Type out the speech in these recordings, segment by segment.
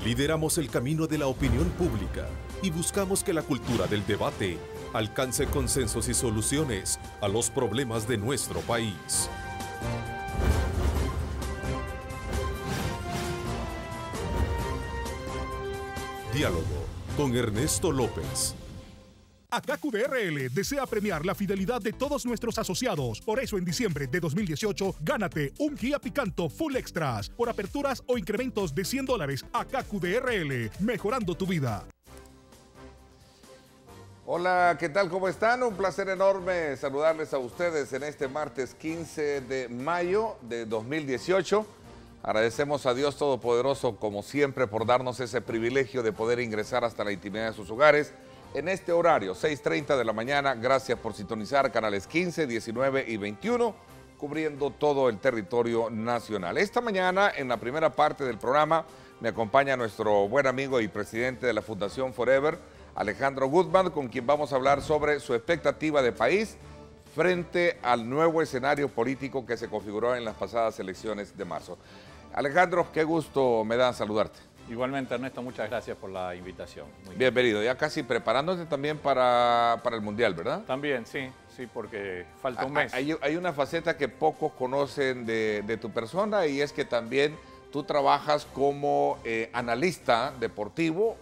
Lideramos el camino de la opinión pública y buscamos que la cultura del debate alcance consensos y soluciones a los problemas de nuestro país. Diálogo con Ernesto López. ACACU DRL desea premiar la fidelidad de todos nuestros asociados. Por eso, en diciembre de 2018, gánate un Kia Picanto Full Extras por aperturas o incrementos de $100. ACACU DRL, mejorando tu vida. Hola, ¿qué tal? ¿Cómo están? Un placer enorme saludarles a ustedes en este martes 15 de mayo de 2018. Agradecemos a Dios Todopoderoso, como siempre, por darnos ese privilegio de poder ingresar hasta la intimidad de sus hogares en este horario, 6:30 de la mañana. Gracias por sintonizar canales 15, 19 y 21, cubriendo todo el territorio nacional. Esta mañana, en la primera parte del programa, me acompaña nuestro buen amigo y presidente de la Fundación Forever, Alejandro Guzmán, con quien vamos a hablar sobre su expectativa de país frente al nuevo escenario político que se configuró en las pasadas elecciones de marzo. Alejandro, qué gusto me da saludarte. Igualmente, Ernesto, muchas gracias por la invitación. Muy Bienvenido, ya casi preparándote también para el Mundial, ¿verdad? También, sí, porque falta un mes. Hay una faceta que pocos conocen de tu persona, y es que también tú trabajas como analista deportivo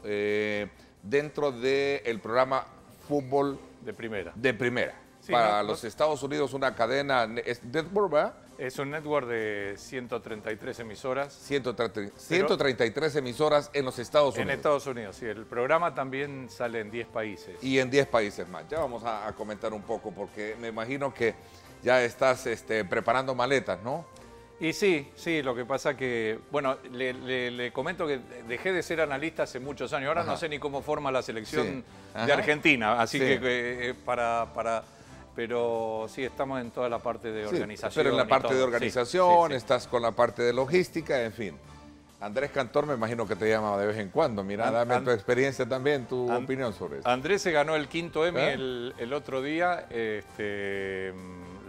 dentro del programa Fútbol de Primera. De Primera. Sí, Para los Estados Unidos, una cadena, es network, ¿verdad? Es un network de 133 emisoras. 133 emisoras en los Estados Unidos. En Estados Unidos, sí. El programa también sale en 10 países. Y en 10 países más. Ya vamos a comentar un poco, porque me imagino que ya estás preparando maletas, ¿no? Y sí, lo que pasa que, bueno, le comento que dejé de ser analista hace muchos años. Ahora no sé ni cómo forma la selección de Argentina, así que pero sí, estamos en toda la parte de organización. Pero en la parte de organización, estás con la parte de logística, en fin. Andrés Cantor, me imagino que te llama de vez en cuando. Mira, dame tu experiencia también, tu opinión sobre eso. Andrés se ganó el 5º Emmy el otro día,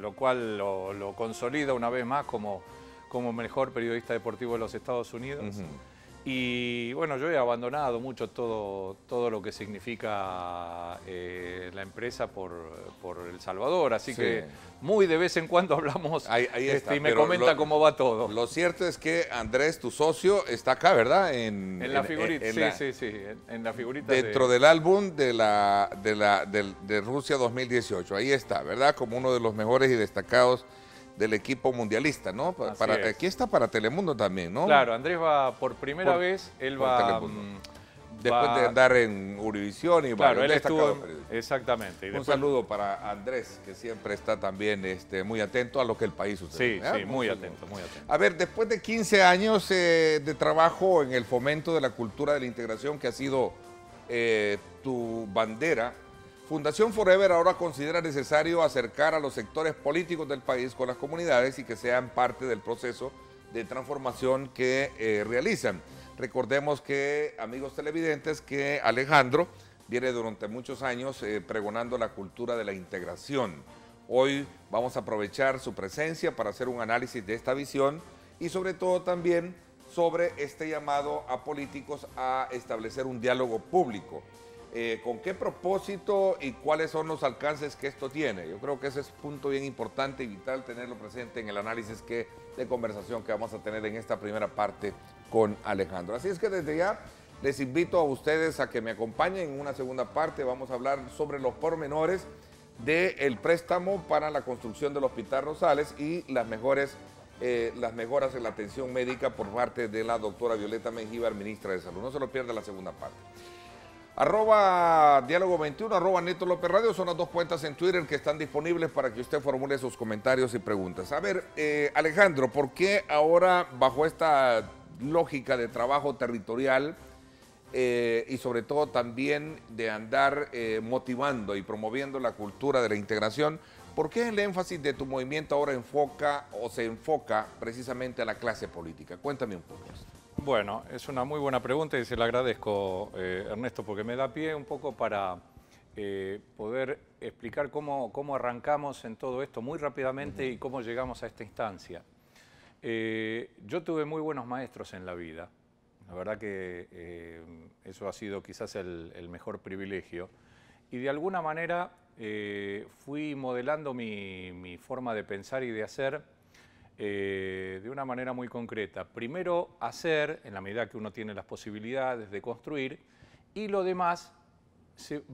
lo cual lo consolida una vez más como mejor periodista deportivo de los Estados Unidos. Y bueno, yo he abandonado mucho todo lo que significa la empresa por El Salvador, así que muy de vez en cuando hablamos ahí está, y me comenta cómo va todo. Lo cierto es que Andrés, tu socio, está acá, ¿verdad? En la figurita, en la figurita. Dentro del álbum de Rusia 2018, ahí está, ¿verdad? Como uno de los mejores y destacados del equipo mundialista, ¿no? Aquí está para Telemundo también, ¿no? Claro, Andrés va por primera vez, él va... Después de andar en Univisión y claro, él estuvo, exactamente. Un saludo para Andrés, que siempre está también muy atento a lo que el país sucede. Sí, muy atento, muy atento. A ver, después de 15 años de trabajo en el fomento de la cultura de la integración, que ha sido tu bandera, Fundación Forever ahora considera necesario acercar a los sectores políticos del país con las comunidades y que sean parte del proceso de transformación que realizan. Recordemos que, amigos televidentes, que Alejandro viene durante muchos años pregonando la cultura de la integración. Hoy vamos a aprovechar su presencia para hacer un análisis de esta visión y sobre todo también sobre este llamado a políticos a establecer un diálogo público. ¿Con qué propósito y cuáles son los alcances que esto tiene? Yo creo que ese es un punto bien importante y vital tenerlo presente en el análisis de conversación que vamos a tener en esta primera parte con Alejandro. Así es que desde ya les invito a ustedes a que me acompañen en una segunda parte. Vamos a hablar sobre los pormenores del préstamo para la construcción del Hospital Rosales y las mejoras en la atención médica por parte de la doctora Violeta Mengíbar, ministra de Salud. No se lo pierda la segunda parte. @Diálogo21, @Neto López Radio, son las dos cuentas en Twitter que están disponibles para que usted formule sus comentarios y preguntas. A ver, Alejandro, ¿por qué ahora, bajo esta lógica de trabajo territorial y sobre todo también de andar motivando y promoviendo la cultura de la integración, por qué el énfasis de tu movimiento ahora se enfoca precisamente a la clase política? Cuéntame un poco. Bueno, es una muy buena pregunta y se la agradezco, Ernesto, porque me da pie un poco para poder explicar cómo arrancamos en todo esto muy rápidamente y cómo llegamos a esta instancia. Yo tuve muy buenos maestros en la vida, La verdad que eso ha sido quizás el mejor privilegio. Y de alguna manera fui modelando mi forma de pensar y de hacer de una manera muy concreta. Primero hacer, en la medida que uno tiene las posibilidades de construir, y lo demás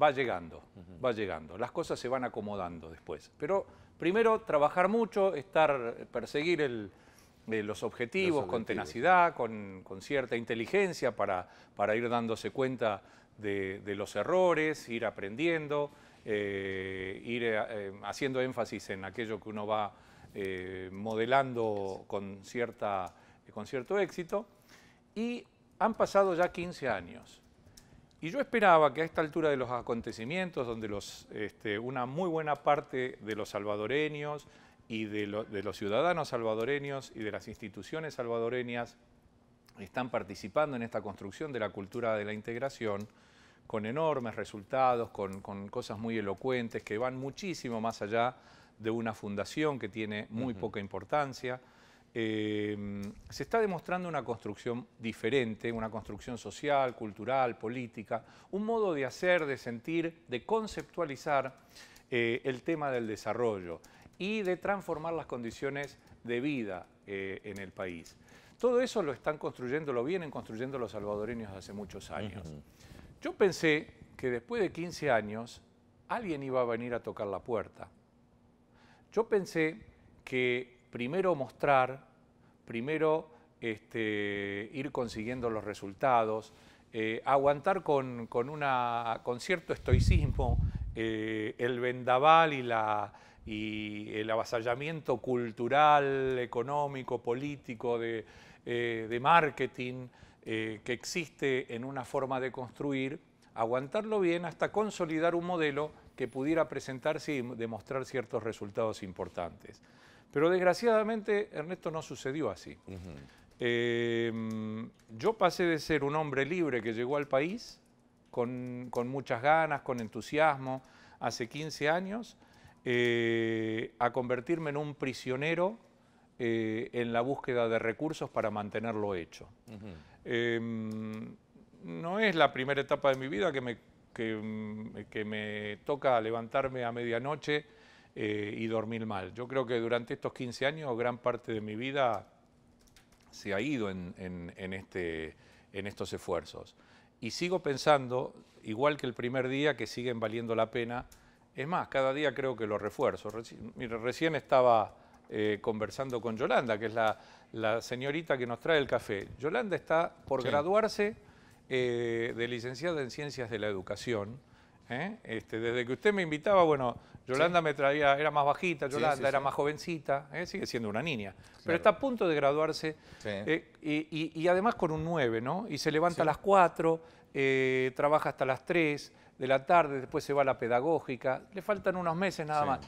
va llegando, va llegando. Las cosas se van acomodando después. Pero primero trabajar mucho, perseguir los objetivos con tenacidad, con cierta inteligencia para ir dándose cuenta de los errores, ir aprendiendo, ir haciendo énfasis en aquello que uno va modelando con cierto éxito. Y han pasado ya 15 años. Y yo esperaba que a esta altura de los acontecimientos, donde una muy buena parte de los salvadoreños y de los ciudadanos salvadoreños y de las instituciones salvadoreñas están participando en esta construcción de la cultura de la integración, con enormes resultados, con cosas muy elocuentes que van muchísimo más allá de una fundación que tiene muy poca importancia. Se está demostrando una construcción diferente, una construcción social, cultural, política, un modo de hacer, de sentir, de conceptualizar el tema del desarrollo y de transformar las condiciones de vida en el país. Todo eso lo vienen construyendo los salvadoreños hace muchos años. Yo pensé que después de 15 años alguien iba a venir a tocar la puerta. Yo pensé que primero mostrar, primero ir consiguiendo los resultados, aguantar con cierto estoicismo el vendaval y el avasallamiento cultural, económico, político, de marketing que existe en una forma de construir, aguantarlo bien hasta consolidar un modelo que pudiera presentarse y demostrar ciertos resultados importantes. Pero desgraciadamente, Ernesto, no sucedió así. Yo pasé de ser un hombre libre que llegó al país con muchas ganas, con entusiasmo, hace 15 años, a convertirme en un prisionero en la búsqueda de recursos para mantenerlo hecho. No es la primera etapa de mi vida que me toca levantarme a medianoche y dormir mal. Yo creo que durante estos 15 años gran parte de mi vida se ha ido en estos esfuerzos. Y sigo pensando, igual que el primer día, que siguen valiendo la pena. Es más, cada día creo que lo refuerzo. Recién estaba conversando con Yolanda, que es la señorita que nos trae el café. Yolanda está por graduarse de licenciada en Ciencias de la Educación. Desde que usted me invitaba, bueno, Yolanda me traía, era más bajita, Yolanda era más jovencita, sigue siendo una niña, pero está a punto de graduarse y además con un 9, ¿no? Y se levanta a las 4, trabaja hasta las 3 de la tarde, después se va a la pedagógica, le faltan unos meses nada más.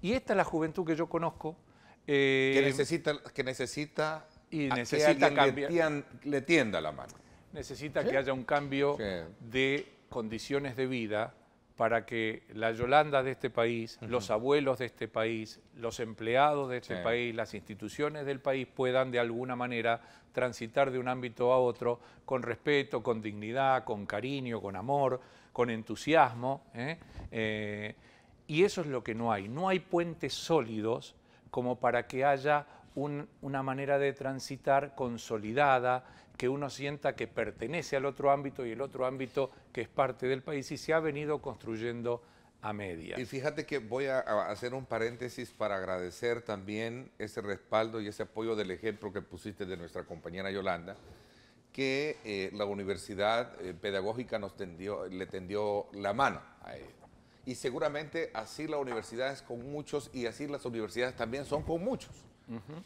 Y esta es la juventud que yo conozco. Que necesita cambiar. Le tienda la mano. Necesita que haya un cambio de condiciones de vida para que la Yolanda de este país, los abuelos de este país, los empleados de este país, las instituciones del país puedan de alguna manera transitar de un ámbito a otro con respeto, con dignidad, con cariño, con amor, con entusiasmo. Y eso es lo que no hay. No hay puentes sólidos como para que haya una manera de transitar consolidada, que uno sienta que pertenece al otro ámbito y el otro ámbito que es parte del país y se ha venido construyendo a medias. Y fíjate que voy a hacer un paréntesis para agradecer también ese respaldo y ese apoyo del ejemplo que pusiste de nuestra compañera Yolanda, que la Universidad Pedagógica le tendió la mano a ella. Y seguramente así la universidad es con muchos y así las universidades también son con muchos.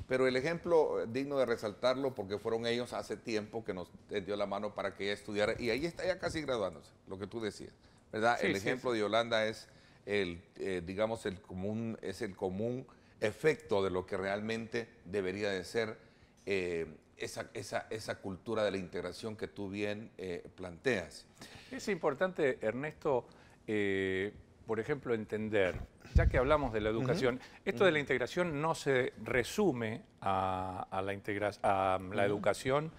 Pero el ejemplo digno de resaltarlo porque fueron ellos hace tiempo que nos dio la mano para que ella estudiara y ahí está ya casi graduándose, lo que tú decías, ¿verdad? El ejemplo de Yolanda es digamos el común efecto de lo que realmente debería de ser esa cultura de la integración que tú bien planteas. Es importante, Ernesto, por ejemplo, entender, ya que hablamos de la educación, esto de la integración no se resume a la educación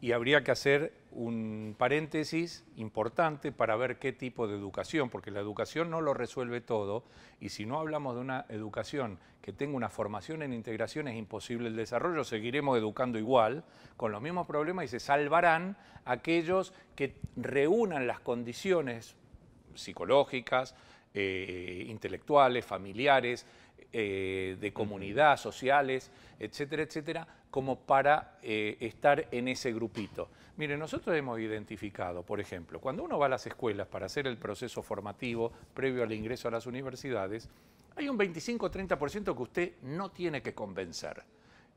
y habría que hacer un paréntesis importante para ver qué tipo de educación, porque la educación no lo resuelve todo, y si no hablamos de una educación que tenga una formación en integración es imposible el desarrollo, seguiremos educando igual, con los mismos problemas, y se salvarán aquellos que reúnan las condiciones psicológicas, intelectuales, familiares, de comunidad, sociales, etcétera, etcétera, como para estar en ese grupito. Mire, nosotros hemos identificado, por ejemplo, cuando uno va a las escuelas para hacer el proceso formativo previo al ingreso a las universidades, hay un 25-30% que usted no tiene que convencer,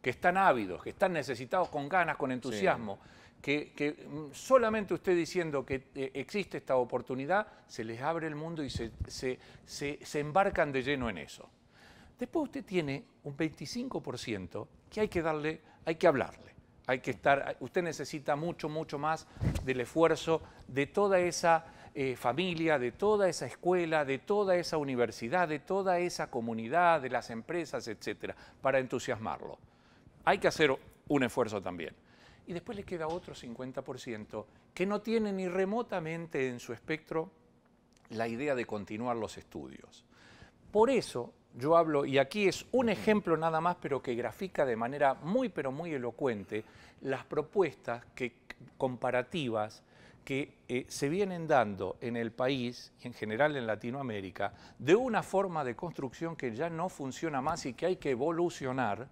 que están ávidos, que están necesitados con ganas, con entusiasmo, sí. que solamente usted diciendo que existe esta oportunidad, se les abre el mundo y se embarcan de lleno en eso. Después usted tiene un 25% que hay que hablarle, hay que estar, usted necesita mucho más del esfuerzo de toda esa familia, de toda esa escuela, de toda esa universidad, de toda esa comunidad, de las empresas, etcétera, para entusiasmarlo. Hay que hacer un esfuerzo también. Y después le queda otro 50% que no tiene ni remotamente en su espectro la idea de continuar los estudios. Por eso yo hablo, y aquí es un ejemplo nada más, pero que grafica de manera muy elocuente las propuestas comparativas que se vienen dando en el país y en general en Latinoamérica de una forma de construcción que ya no funciona más y que hay que evolucionar,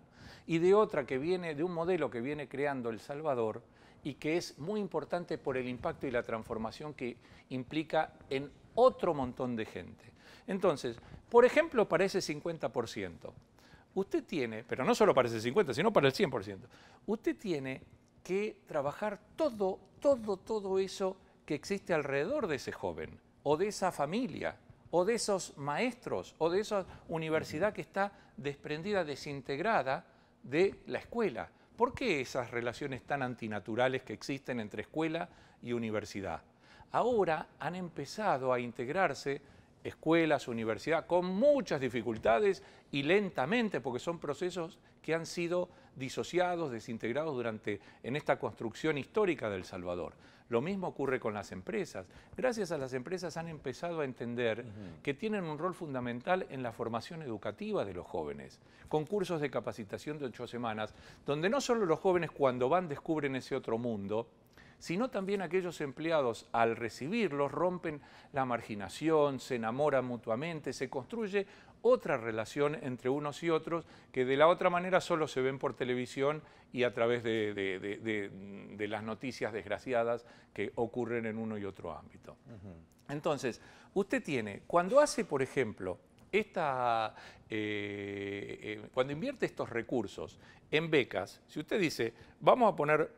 y de otra que viene, de un modelo que viene creando El Salvador y que es muy importante por el impacto y la transformación que implica en otro montón de gente. Entonces, por ejemplo, para ese 50%, usted tiene, pero no solo para ese 50%, sino para el 100%, usted tiene que trabajar todo eso que existe alrededor de ese joven, o de esa familia, o de esos maestros, o de esa universidad que está desprendida, desintegrada de la escuela. ¿Por qué esas relaciones tan antinaturales que existen entre escuela y universidad? Ahora han empezado a integrarse escuelas, universidad, con muchas dificultades y lentamente, porque son procesos que han sido disociados, desintegrados en esta construcción histórica de El Salvador. Lo mismo ocurre con las empresas. Gracias a las empresas han empezado a entender que tienen un rol fundamental en la formación educativa de los jóvenes, con cursos de capacitación de 8 semanas, donde no solo los jóvenes cuando van descubren ese otro mundo, sino también aquellos empleados al recibirlos rompen la marginación, se enamoran mutuamente, se construye otra relación entre unos y otros que de la otra manera solo se ven por televisión y a través de las noticias desgraciadas que ocurren en uno y otro ámbito. Entonces, usted tiene, cuando hace, por ejemplo, cuando invierte estos recursos en becas, si usted dice, vamos a poner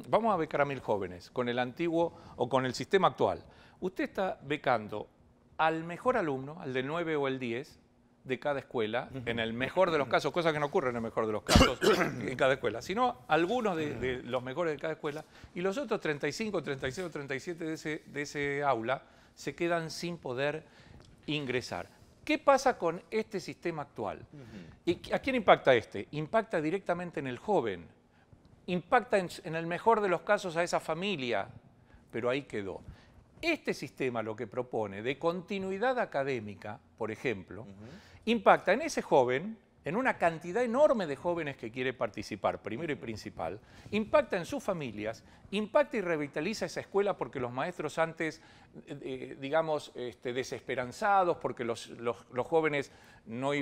vamos a becar a 1000 jóvenes con el antiguo o con el sistema actual, usted está becando al mejor alumno, al del 9 o el 10 de cada escuela, en el mejor de los casos, cosa que no ocurre en el mejor de los casos en cada escuela, sino algunos de los mejores de cada escuela, y los otros 35, 36 o 37 de ese aula se quedan sin poder ingresar. ¿Qué pasa con este sistema actual? ¿Y a quién impacta este? Impacta directamente en el joven, impacta en el mejor de los casos a esa familia, pero ahí quedó. Este sistema lo que propone de continuidad académica, por ejemplo, impacta en ese joven, en una cantidad enorme de jóvenes que quiere participar, primero y principal, impacta en sus familias, impacta y revitaliza esa escuela porque los maestros antes, digamos, desesperanzados, porque los jóvenes no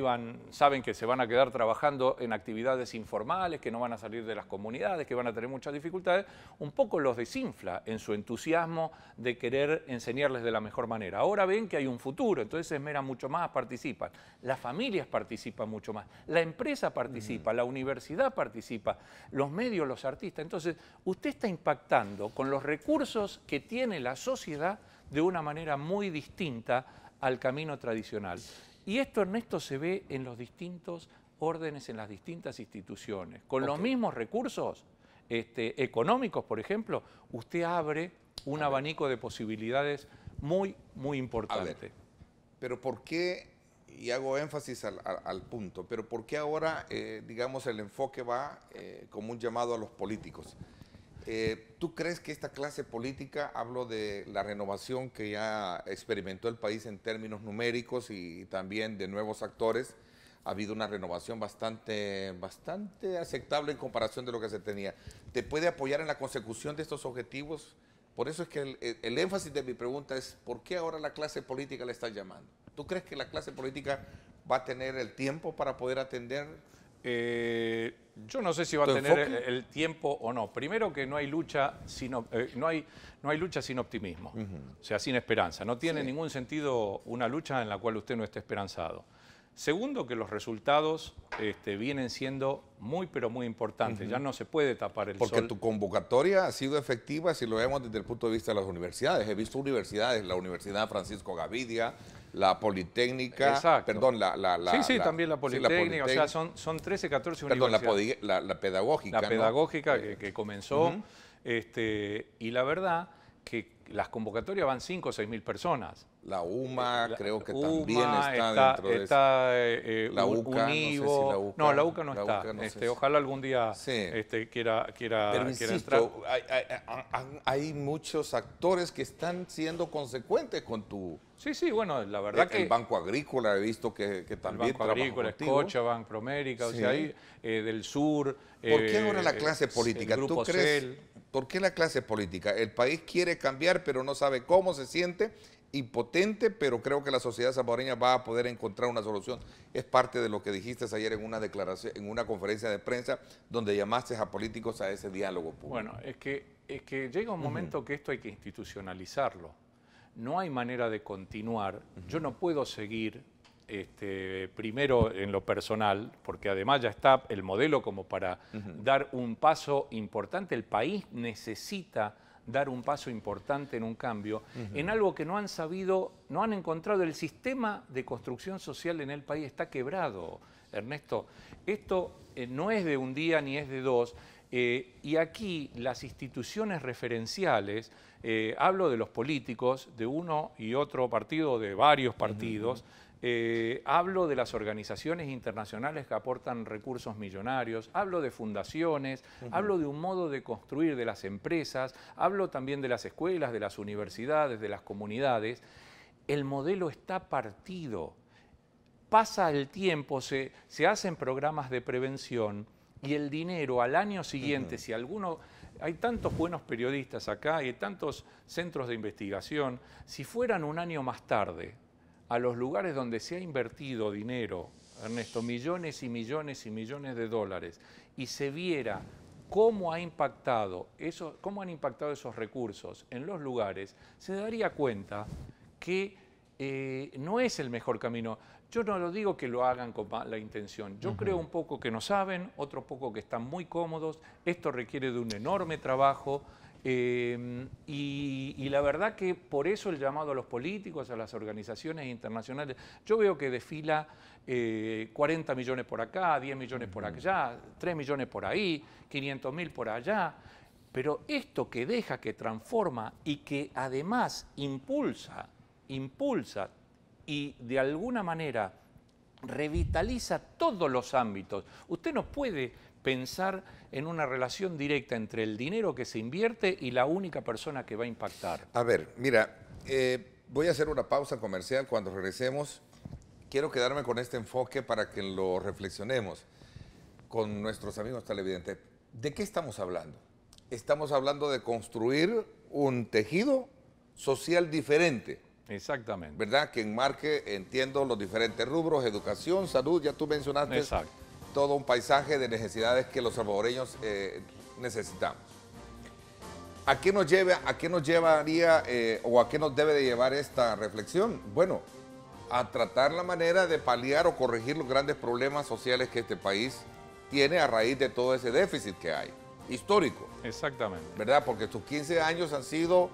saben que se van a quedar trabajando en actividades informales, que no van a salir de las comunidades, que van a tener muchas dificultades, un poco los desinfla en su entusiasmo de querer enseñarles de la mejor manera. Ahora ven que hay un futuro, entonces se esmeran mucho más, participan. Las familias participan mucho más, la empresa participa, la universidad participa, los medios, los artistas. Entonces, usted está impactando con los recursos que tiene la sociedad de una manera muy distinta al camino tradicional. Y esto, Ernesto, se ve en los distintos órdenes, en las distintas instituciones. Con los mismos recursos económicos, por ejemplo, usted abre un abanico de posibilidades muy importante. Pero ¿por qué y hago énfasis al punto, pero ¿por qué ahora, digamos, el enfoque va como un llamado a los políticos? ¿Tú crees que esta clase política, hablo de la renovación que ya experimentó el país en términos numéricos y también de nuevos actores, ha habido una renovación bastante aceptable en comparación de lo que se tenía? ¿Te puede apoyar en la consecución de estos objetivos? Por eso es que el énfasis de mi pregunta es, ¿por qué ahora la clase política le está llamando? ¿Tú crees que la clase política va a tener el tiempo para poder atender? Yo no sé si va a tener el tiempo o no. Primero que no hay lucha sin, no hay lucha sin optimismo, o sea, sin esperanza. No tiene ningún sentido una lucha en la cual usted no esté esperanzado. Segundo, que los resultados vienen siendo muy, pero muy importantes. Ya no se puede tapar el sol. Porque tu convocatoria ha sido efectiva si lo vemos desde el punto de vista de las universidades. He visto universidades, la Universidad Francisco Gavidia, la Politécnica, exacto. Perdón, también la Politécnica, o sea, son 13, 14 universidades. Perdón, la pedagógica. La pedagógica, ¿no? que comenzó, y la verdad que las convocatorias van 5 o 6 mil personas. La UMA creo que también está dentro de eso. La UCA, Univo, no sé si la UCA no está. UCA, no sé si. Ojalá algún día quiera Pero insisto, hay muchos actores que están siendo consecuentes con tu... Sí, bueno, la verdad que... El Banco Agrícola he visto que también el Banco Agrícola, Scotiabank, Promérica, o sea, ahí del sur... ¿Por qué ahora la clase política? ¿Tú crees? ¿Por qué la clase política? El país quiere cambiar, pero no sabe cómo, se siente impotente, pero creo que la sociedad salvadoreña va a poder encontrar una solución. Es parte de lo que dijiste ayer en una declaración, en una conferencia de prensa, donde llamaste a políticos a ese diálogo público. Bueno, es que llega un momento que esto hay que institucionalizarlo. No hay manera de continuar. Yo no puedo seguir, primero en lo personal, porque además ya está el modelo como para dar un paso importante. El país necesita dar un paso importante en un cambio, en algo que no han sabido, no han encontrado. El sistema de construcción social en el país está quebrado, Ernesto. Esto no es de un día ni es de dos, y aquí las instituciones referenciales, hablo de los políticos, de uno y otro partido, de varios partidos, hablo de las organizaciones internacionales que aportan recursos millonarios, hablo de fundaciones, hablo de un modo de construir de las empresas, hablo también de las escuelas, de las universidades, de las comunidades. El modelo está partido. Pasa el tiempo, se hacen programas de prevención y el dinero al año siguiente, si alguno... Hay tantos buenos periodistas acá y hay tantos centros de investigación, si fueran un año más tarde a los lugares donde se ha invertido dinero, Ernesto, millones y millones y millones de dólares, y se viera cómo han impactado esos recursos en los lugares, se daría cuenta que no es el mejor camino. Yo no lo digo que lo hagan con la intención. Yo creo un poco que no saben, otro poco que están muy cómodos. Esto requiere de un enorme trabajo. Y la verdad que por eso el llamado a los políticos, a las organizaciones internacionales. Yo veo que desfila 40 millones por acá, 10 millones por allá, 3 millones por ahí, 500.000 por allá. Pero esto que deja, que transforma y que además impulsa y de alguna manera revitaliza todos los ámbitos. Usted no puede pensar en una relación directa entre el dinero que se invierte y la única persona que va a impactar. A ver, mira, voy a hacer una pausa comercial. Cuando regresemos, quiero quedarme con este enfoque para que lo reflexionemos con nuestros amigos televidentes. ¿De qué estamos hablando? Estamos hablando de construir un tejido social diferente. Exactamente. ¿Verdad? Que enmarque, entiendo, los diferentes rubros, educación, salud, ya tú mencionaste. Exacto. Todo un paisaje de necesidades que los salvadoreños necesitamos. ¿A qué nos llevaría o a qué nos debe de llevar esta reflexión? Bueno, a tratar la manera de paliar o corregir los grandes problemas sociales que este país tiene a raíz de todo ese déficit que hay, histórico. Exactamente. ¿Verdad? Porque sus 15 años han sido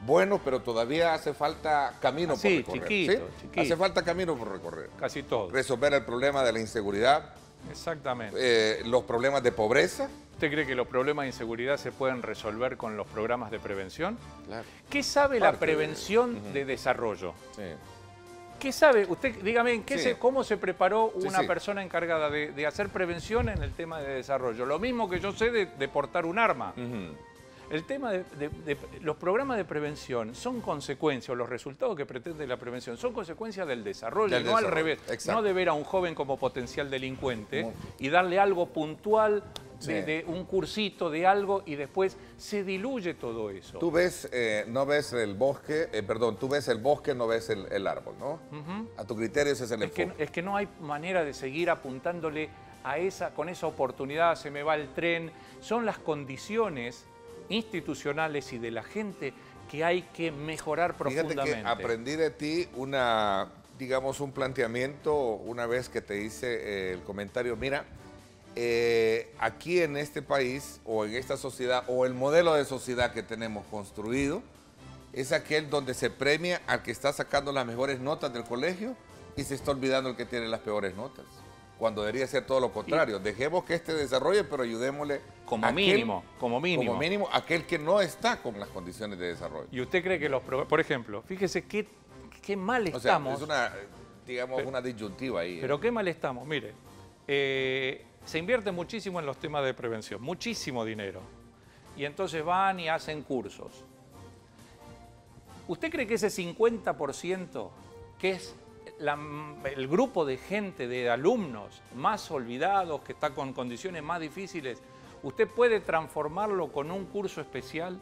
buenos, pero todavía hace falta camino por recorrer. Chiquito. Hace falta camino por recorrer. Casi todo. Resolver el problema de la inseguridad. Exactamente. Los problemas de pobreza. ¿Usted cree que los problemas de inseguridad se pueden resolver con los programas de prevención? Claro. ¿Qué sabe la prevención de desarrollo? Sí. ¿Qué sabe? Usted, dígame, Sí. ¿cómo se preparó una Sí. persona encargada de hacer prevención en el tema de desarrollo? Lo mismo que yo sé de portar un arma. El tema los programas de prevención son consecuencias, o los resultados que pretende la prevención son consecuencias del desarrollo, no al revés. Exacto. No de ver a un joven como potencial delincuente y darle algo puntual Sí. de un cursito, de algo, y después se diluye todo eso. Tú ves, no ves el bosque, tú ves el bosque, no ves el árbol, ¿no? A tu criterio ese es el enfoque. Es que no hay manera de seguir apuntándole con esa oportunidad, se me va el tren. Son las condiciones institucionales y de la gente que hay que mejorar profundamente. Fíjate que aprendí de ti un planteamiento una vez que te hice el comentario, mira, aquí en este país o en esta sociedad o el modelo de sociedad que tenemos construido es aquel donde se premia al que está sacando las mejores notas del colegio y se está olvidando el que tiene las peores notas. Cuando debería ser todo lo contrario. Dejemos que este desarrolle, pero ayudémosle como mínimo, aquel que no está con las condiciones de desarrollo. ¿Y usted cree que por ejemplo, fíjese qué mal estamos? O sea, es una disyuntiva ahí. Pero qué mal estamos. Mire, se invierte muchísimo en los temas de prevención, muchísimo dinero. Y entonces van y hacen cursos. ¿Usted cree que ese 50%, que es el grupo de gente, de alumnos más olvidados, que está con condiciones más difíciles, usted puede transformarlo con un curso especial?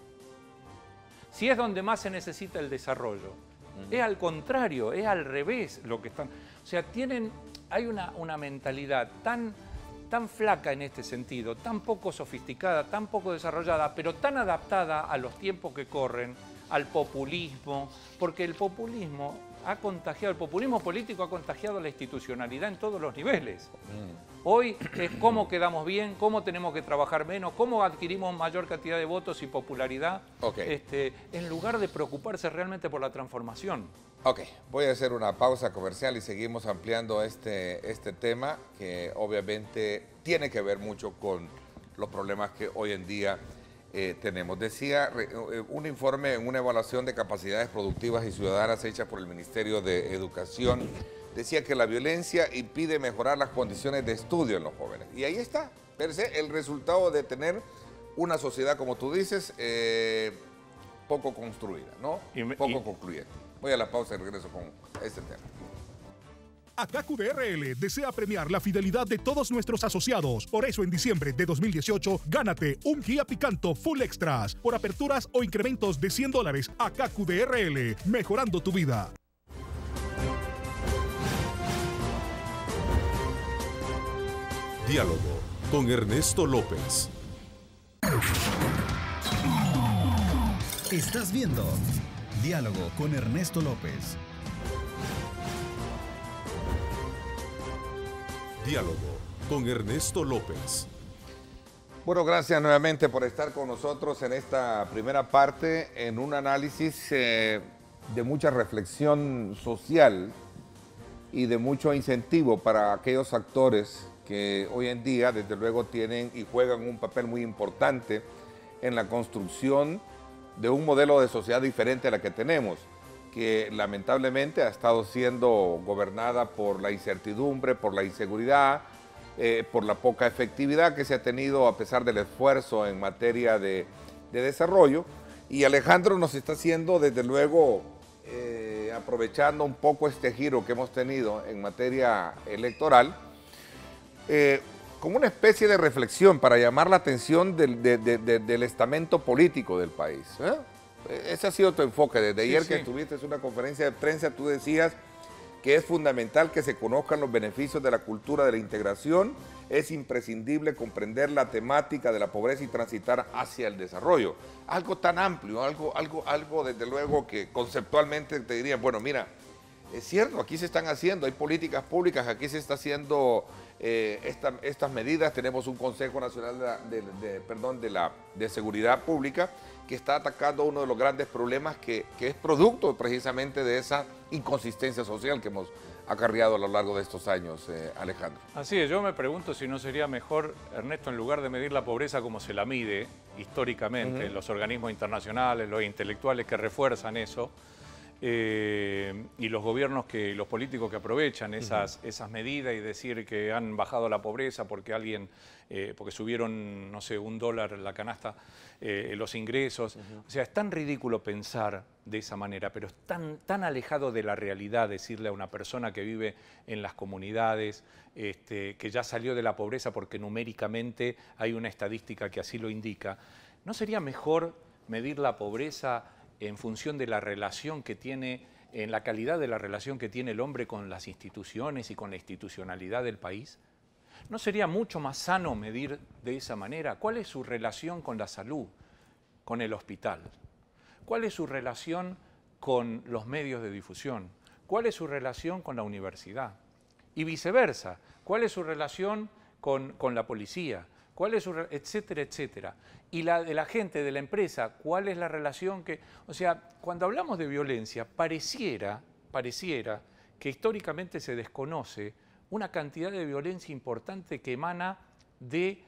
Si es donde más se necesita el desarrollo. Es al contrario, es al revés lo que están. O sea, hay una mentalidad tan flaca en este sentido, tan poco sofisticada, tan poco desarrollada, pero tan adaptada a los tiempos que corren, al populismo, porque el populismo político ha contagiado la institucionalidad en todos los niveles. Hoy es cómo quedamos bien, cómo tenemos que trabajar menos, cómo adquirimos mayor cantidad de votos y popularidad, en lugar de preocuparse realmente por la transformación. Ok, voy a hacer una pausa comercial y seguimos ampliando este tema que obviamente tiene que ver mucho con los problemas que hoy en día tenemos. Decía un informe, una evaluación de capacidades productivas y ciudadanas hecha por el Ministerio de Educación, decía que la violencia impide mejorar las condiciones de estudio en los jóvenes. Y ahí está, per se, el resultado de tener una sociedad, como tú dices, poco construida, ¿no? Poco concluyente. Voy a la pausa y regreso con este tema. ACACU DRL desea premiar la fidelidad de todos nuestros asociados. Por eso, en diciembre de 2018, gánate un Kia Picanto Full Extras por aperturas o incrementos de $100. ACACU DRL, mejorando tu vida. Diálogo con Ernesto López. Estás viendo Diálogo con Ernesto López. Diálogo con Ernesto López. Bueno, gracias nuevamente por estar con nosotros en esta primera parte, en un análisis de mucha reflexión social y de mucho incentivo para aquellos actores que hoy en día, desde luego, tienen y juegan un papel muy importante en la construcción de un modelo de sociedad diferente a la que tenemos, que lamentablemente ha estado siendo gobernada por la incertidumbre, por la inseguridad, por la poca efectividad que se ha tenido a pesar del esfuerzo en materia de desarrollo. Y Alejandro nos está haciendo, desde luego, aprovechando un poco este giro que hemos tenido en materia electoral, como una especie de reflexión para llamar la atención del estamento político del país. Ese ha sido tu enfoque. Desde ayer que estuviste en una conferencia de prensa, tú decías que es fundamental que se conozcan los beneficios de la cultura de la integración, es imprescindible comprender la temática de la pobreza y transitar hacia el desarrollo. Algo tan amplio, algo desde luego que conceptualmente te diría, bueno, mira, es cierto, aquí se están haciendo, hay políticas públicas, aquí se está haciendo estas medidas, tenemos un Consejo Nacional de Seguridad Pública que está atacando uno de los grandes problemas que es producto precisamente de esa inconsistencia social que hemos acarreado a lo largo de estos años, Alejandro. Así es, yo me pregunto si no sería mejor, Ernesto, en lugar de medir la pobreza como se la mide históricamente, los organismos internacionales, los intelectuales que refuerzan eso, y los gobiernos, los políticos que aprovechan esas medidas y decir que han bajado la pobreza porque porque subieron, no sé, $1 la canasta, los ingresos. O sea, es tan ridículo pensar de esa manera, pero es tan alejado de la realidad decirle a una persona que vive en las comunidades que ya salió de la pobreza porque numéricamente hay una estadística que así lo indica. ¿No sería mejor medir la pobreza en función de la relación que tiene, en la calidad de la relación que tiene el hombre con las instituciones y con la institucionalidad del país? ¿No sería mucho más sano medir de esa manera? ¿Cuál es su relación con la salud, con el hospital? ¿Cuál es su relación con los medios de difusión? ¿Cuál es su relación con la universidad? Y viceversa, ¿cuál es su relación con la policía? ¿Cuál es su etcétera, etcétera? Y la de la gente, de la empresa, ¿cuál es la relación que...? O sea, cuando hablamos de violencia, pareciera que históricamente se desconoce una cantidad de violencia importante que emana del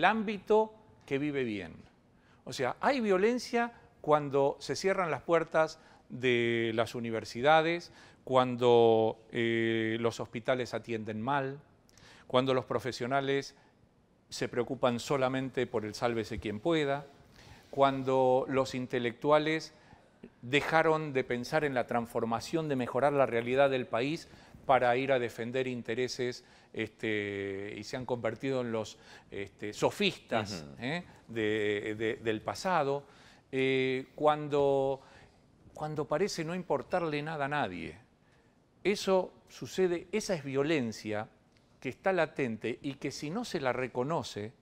ámbito que vive bien. O sea, hay violencia cuando se cierran las puertas de las universidades, cuando los hospitales atienden mal, cuando los profesionales se preocupan solamente por el sálvese quien pueda, cuando los intelectuales dejaron de pensar en la transformación, de mejorar la realidad del país para ir a defender intereses y se han convertido en los sofistas del pasado, cuando parece no importarle nada a nadie. Eso sucede, esa es violencia que está latente y que si no se la reconoce,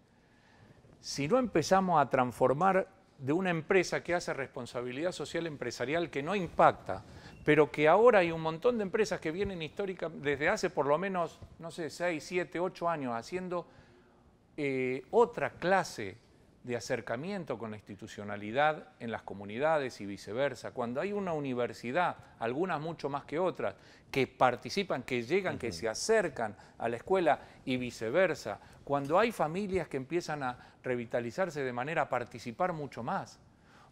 si no empezamos a transformar de una empresa que hace responsabilidad social empresarial que no impacta, pero que ahora hay un montón de empresas que vienen históricas desde hace por lo menos, no sé, 6, 7, 8 años haciendo otra clase de acercamiento con la institucionalidad en las comunidades y viceversa. Cuando hay una universidad, algunas mucho más que otras, que participan, que llegan, que se acercan a la escuela y viceversa. Cuando hay familias que empiezan a revitalizarse de manera a participar mucho más.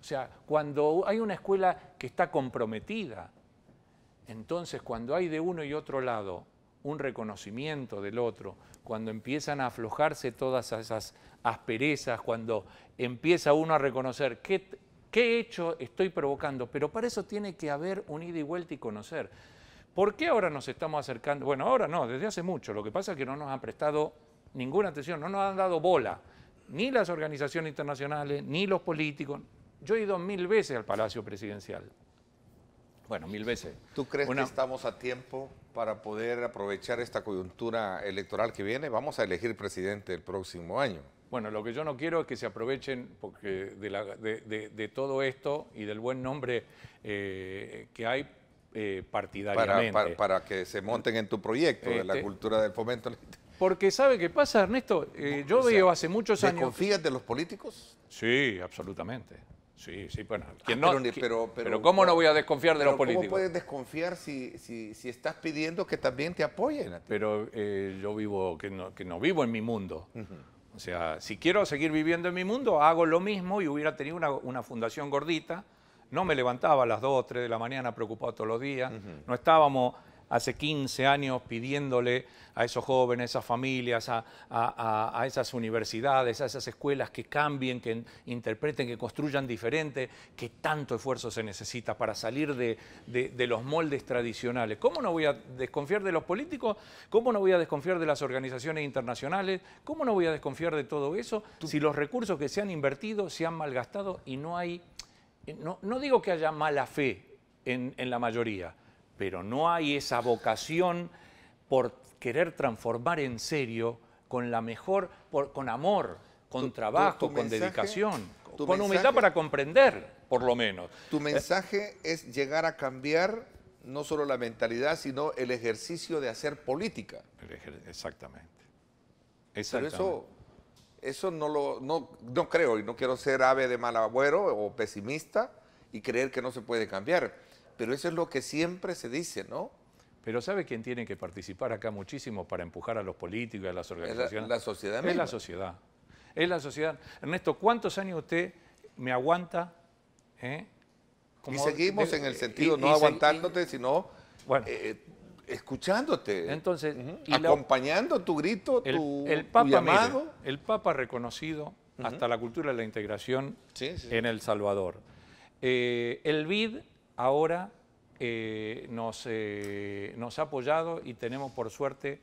O sea, cuando hay una escuela que está comprometida, entonces cuando hay de uno y otro lado un reconocimiento del otro, cuando empiezan a aflojarse todas esas asperezas, cuando empieza uno a reconocer qué hecho estoy provocando, pero para eso tiene que haber un ida y vuelta y conocer. ¿Por qué ahora nos estamos acercando? Bueno, ahora no, desde hace mucho. Lo que pasa es que no nos han prestado ninguna atención, no nos han dado bola, ni las organizaciones internacionales, ni los políticos. Yo he ido 1000 veces al Palacio Presidencial. Bueno, 1000 veces. ¿Tú crees que estamos a tiempo para poder aprovechar esta coyuntura electoral que viene? Vamos a elegir presidente el próximo año. Bueno, lo que yo no quiero es que se aprovechen porque de todo esto y del buen nombre que hay partidariamente. Para que se monten en tu proyecto de la cultura del fomento. Porque ¿sabe qué pasa, Ernesto? Yo veo hace muchos años... ¿Desconfías de los políticos? Sí, absolutamente. Sí, bueno. Pero ¿cómo no voy a desconfiar de los políticos? ¿Cómo puedes desconfiar si estás pidiendo que también te apoyen a ti? Pero yo vivo, que no vivo en mi mundo. O sea, si quiero seguir viviendo en mi mundo, hago lo mismo y hubiera tenido una fundación gordita. No me levantaba a las 2, 3 de la mañana preocupado todos los días. No estábamos hace 15 años pidiéndole a esos jóvenes, a esas familias, a esas universidades, a esas escuelas que cambien, que interpreten, que construyan diferente, que tanto esfuerzo se necesita para salir de los moldes tradicionales. ¿Cómo no voy a desconfiar de los políticos? ¿Cómo no voy a desconfiar de las organizaciones internacionales? ¿Cómo no voy a desconfiar de todo eso si los recursos que se han invertido se han malgastado y no hay... No digo que haya mala fe en la mayoría, pero no hay esa vocación por querer transformar en serio con la mejor, con amor, con trabajo, con dedicación, con humildad para comprender, por lo menos. Tu mensaje es llegar a cambiar no solo la mentalidad, sino el ejercicio de hacer política. Exactamente. Pero eso no creo, y no quiero ser ave de mal agüero o pesimista y creer que no se puede cambiar. Pero eso es lo que siempre se dice, ¿no? Pero ¿sabe quién tiene que participar acá muchísimo para empujar a los políticos y a las organizaciones? La sociedad misma. Es la sociedad. Es la sociedad. Ernesto, ¿cuántos años usted me aguanta y seguimos en el sentido, no aguantándote, sino bueno, escuchándote. Entonces, acompañando tu grito, tu llamado. Mire, el Papa ha reconocido hasta la cultura de la integración en El Salvador. El BID ahora nos ha apoyado y tenemos por suerte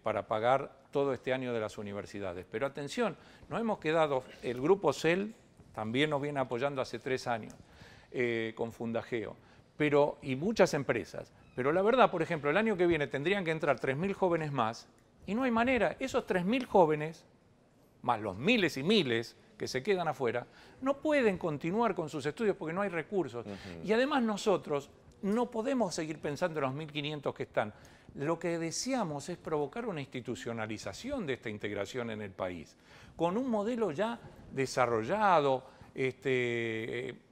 para pagar todo este año de las universidades. Pero atención, nos hemos quedado, el grupo CEL también nos viene apoyando hace 3 años con Fundageo, y muchas empresas. Pero la verdad, por ejemplo, el año que viene tendrían que entrar 3.000 jóvenes más y no hay manera. Esos 3.000 jóvenes, más los miles y miles que se quedan afuera, no pueden continuar con sus estudios porque no hay recursos. Y además nosotros no podemos seguir pensando en los 1.500 que están. Lo que deseamos es provocar una institucionalización de esta integración en el país, con un modelo ya desarrollado,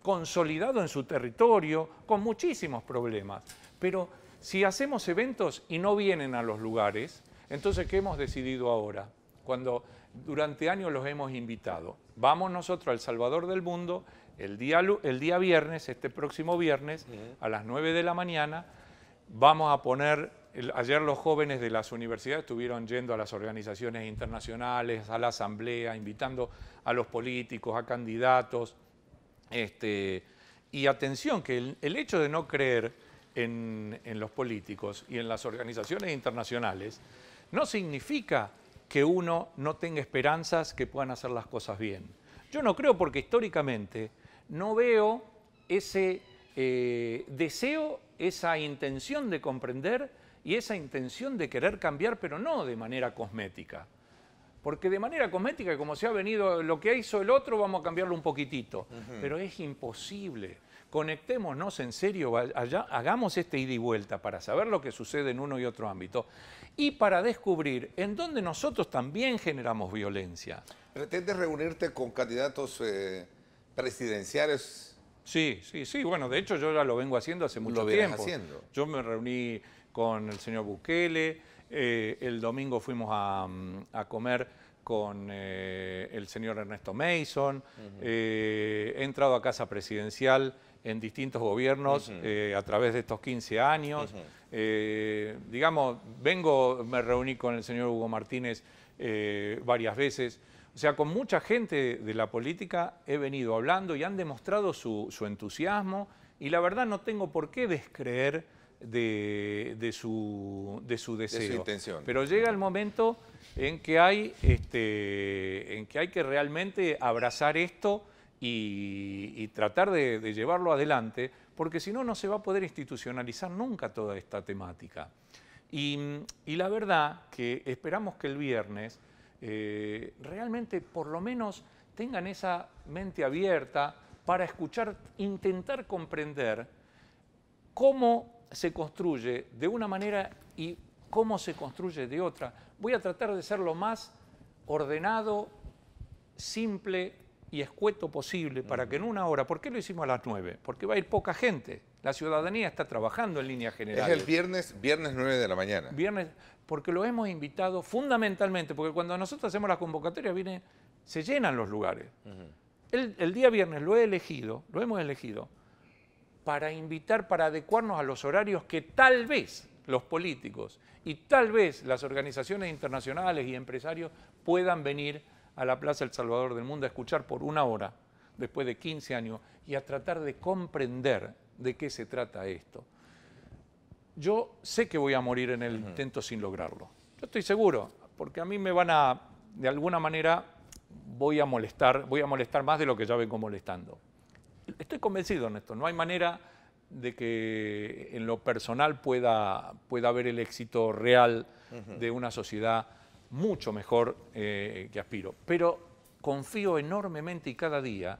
consolidado en su territorio, con muchísimos problemas. Pero si hacemos eventos y no vienen a los lugares, entonces ¿qué hemos decidido ahora? Cuando durante años los hemos invitado. Vamos nosotros al Salvador del Mundo el día viernes, este próximo viernes, a las 9 de la mañana, vamos a poner, ayer los jóvenes de las universidades estuvieron yendo a las organizaciones internacionales, a la asamblea, invitando a los políticos, a candidatos, y atención, que el hecho de no creer en los políticos y en las organizaciones internacionales no significa que uno no tenga esperanzas que puedan hacer las cosas bien. Yo no creo porque históricamente no veo ese deseo, esa intención de comprender y esa intención de querer cambiar, pero no de manera cosmética. Porque de manera cosmética, como se ha venido, lo que hizo el otro, vamos a cambiarlo un poquitito. Pero es imposible. Conectémonos en serio, hagamos este ida y vuelta para saber lo que sucede en uno y otro ámbito y para descubrir en dónde nosotros también generamos violencia. ¿Pretendes reunirte con candidatos presidenciales? Sí, bueno, de hecho yo ya lo vengo haciendo hace mucho tiempo. Yo me reuní con el señor Bukele, el domingo fuimos a comer con el señor Ernesto Mason, he entrado a Casa Presidencial en distintos gobiernos a través de estos 15 años. Digamos, me reuní con el señor Hugo Martínez varias veces. O sea, con mucha gente de la política he venido hablando y han demostrado su entusiasmo y la verdad no tengo por qué descreer de su deseo. De su intención. Pero llega el momento en que hay que realmente abrazar esto y tratar de llevarlo adelante, porque si no, no se va a poder institucionalizar nunca toda esta temática. Y la verdad que esperamos que el viernes realmente por lo menos tengan esa mente abierta para escuchar, intentar comprender cómo se construye de una manera y cómo se construye de otra. Voy a tratar de ser lo más ordenado, simple y escueto posible para que en una hora, ¿por qué lo hicimos a las 9? Porque va a ir poca gente. La ciudadanía está trabajando en líneas generales. Es el viernes 9 de la mañana. Viernes, porque lo hemos invitado fundamentalmente, porque cuando nosotros hacemos las convocatorias se llenan los lugares. El día viernes lo hemos elegido para invitar, para adecuarnos a los horarios que tal vez los políticos y tal vez las organizaciones internacionales y empresarios puedan venir a la Plaza El Salvador del Mundo a escuchar por una hora, después de 15 años, y a tratar de comprender de qué se trata esto. Yo sé que voy a morir en el intento sin lograrlo. Yo estoy seguro, porque a mí me van a, de alguna manera, voy a molestar más de lo que ya vengo molestando. Estoy convencido en esto, no hay manera de que en lo personal pueda haber el éxito real de una sociedad mucho mejor que aspiro. Pero confío enormemente y cada día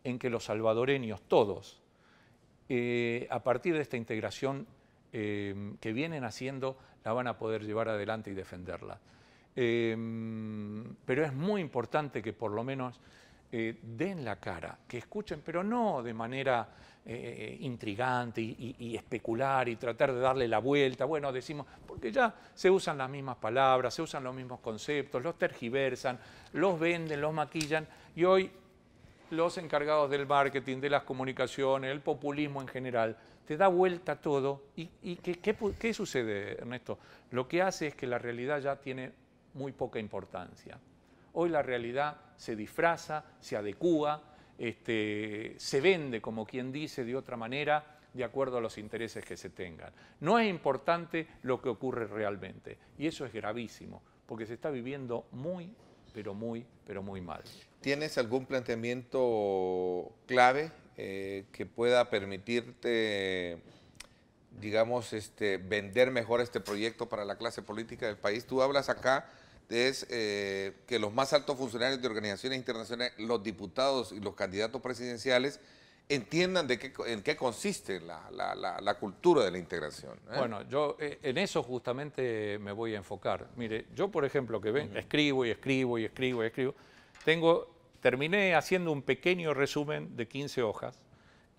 en que los salvadoreños, todos, a partir de esta integración que vienen haciendo, la van a poder llevar adelante y defenderla. Pero es muy importante que por lo menos den la cara, que escuchen, pero no de manera intrigante y especular y tratar de darle la vuelta. Bueno, decimos, porque ya se usan las mismas palabras, se usan los mismos conceptos, los tergiversan, los venden, los maquillan y hoy los encargados del marketing, de las comunicaciones, el populismo en general, te da vuelta todo. ¿Y qué sucede, Ernesto? Lo que hace es que la realidad ya tiene muy poca importancia. Hoy la realidad se disfraza, se adecúa, se vende, como quien dice, de otra manera, de acuerdo a los intereses que se tengan. No es importante lo que ocurre realmente. Y eso es gravísimo, porque se está viviendo muy, pero muy mal. ¿Tienes algún planteamiento clave que pueda permitirte, digamos, vender mejor este proyecto para la clase política del país? Tú hablas acá de que los más altos funcionarios de organizaciones internacionales, los diputados y los candidatos presidenciales, entiendan en qué consiste la cultura de la integración. Bueno, yo en eso justamente me voy a enfocar. Mire, yo por ejemplo que escribo y escribo y escribo y escribo, terminé haciendo un pequeño resumen de 15 hojas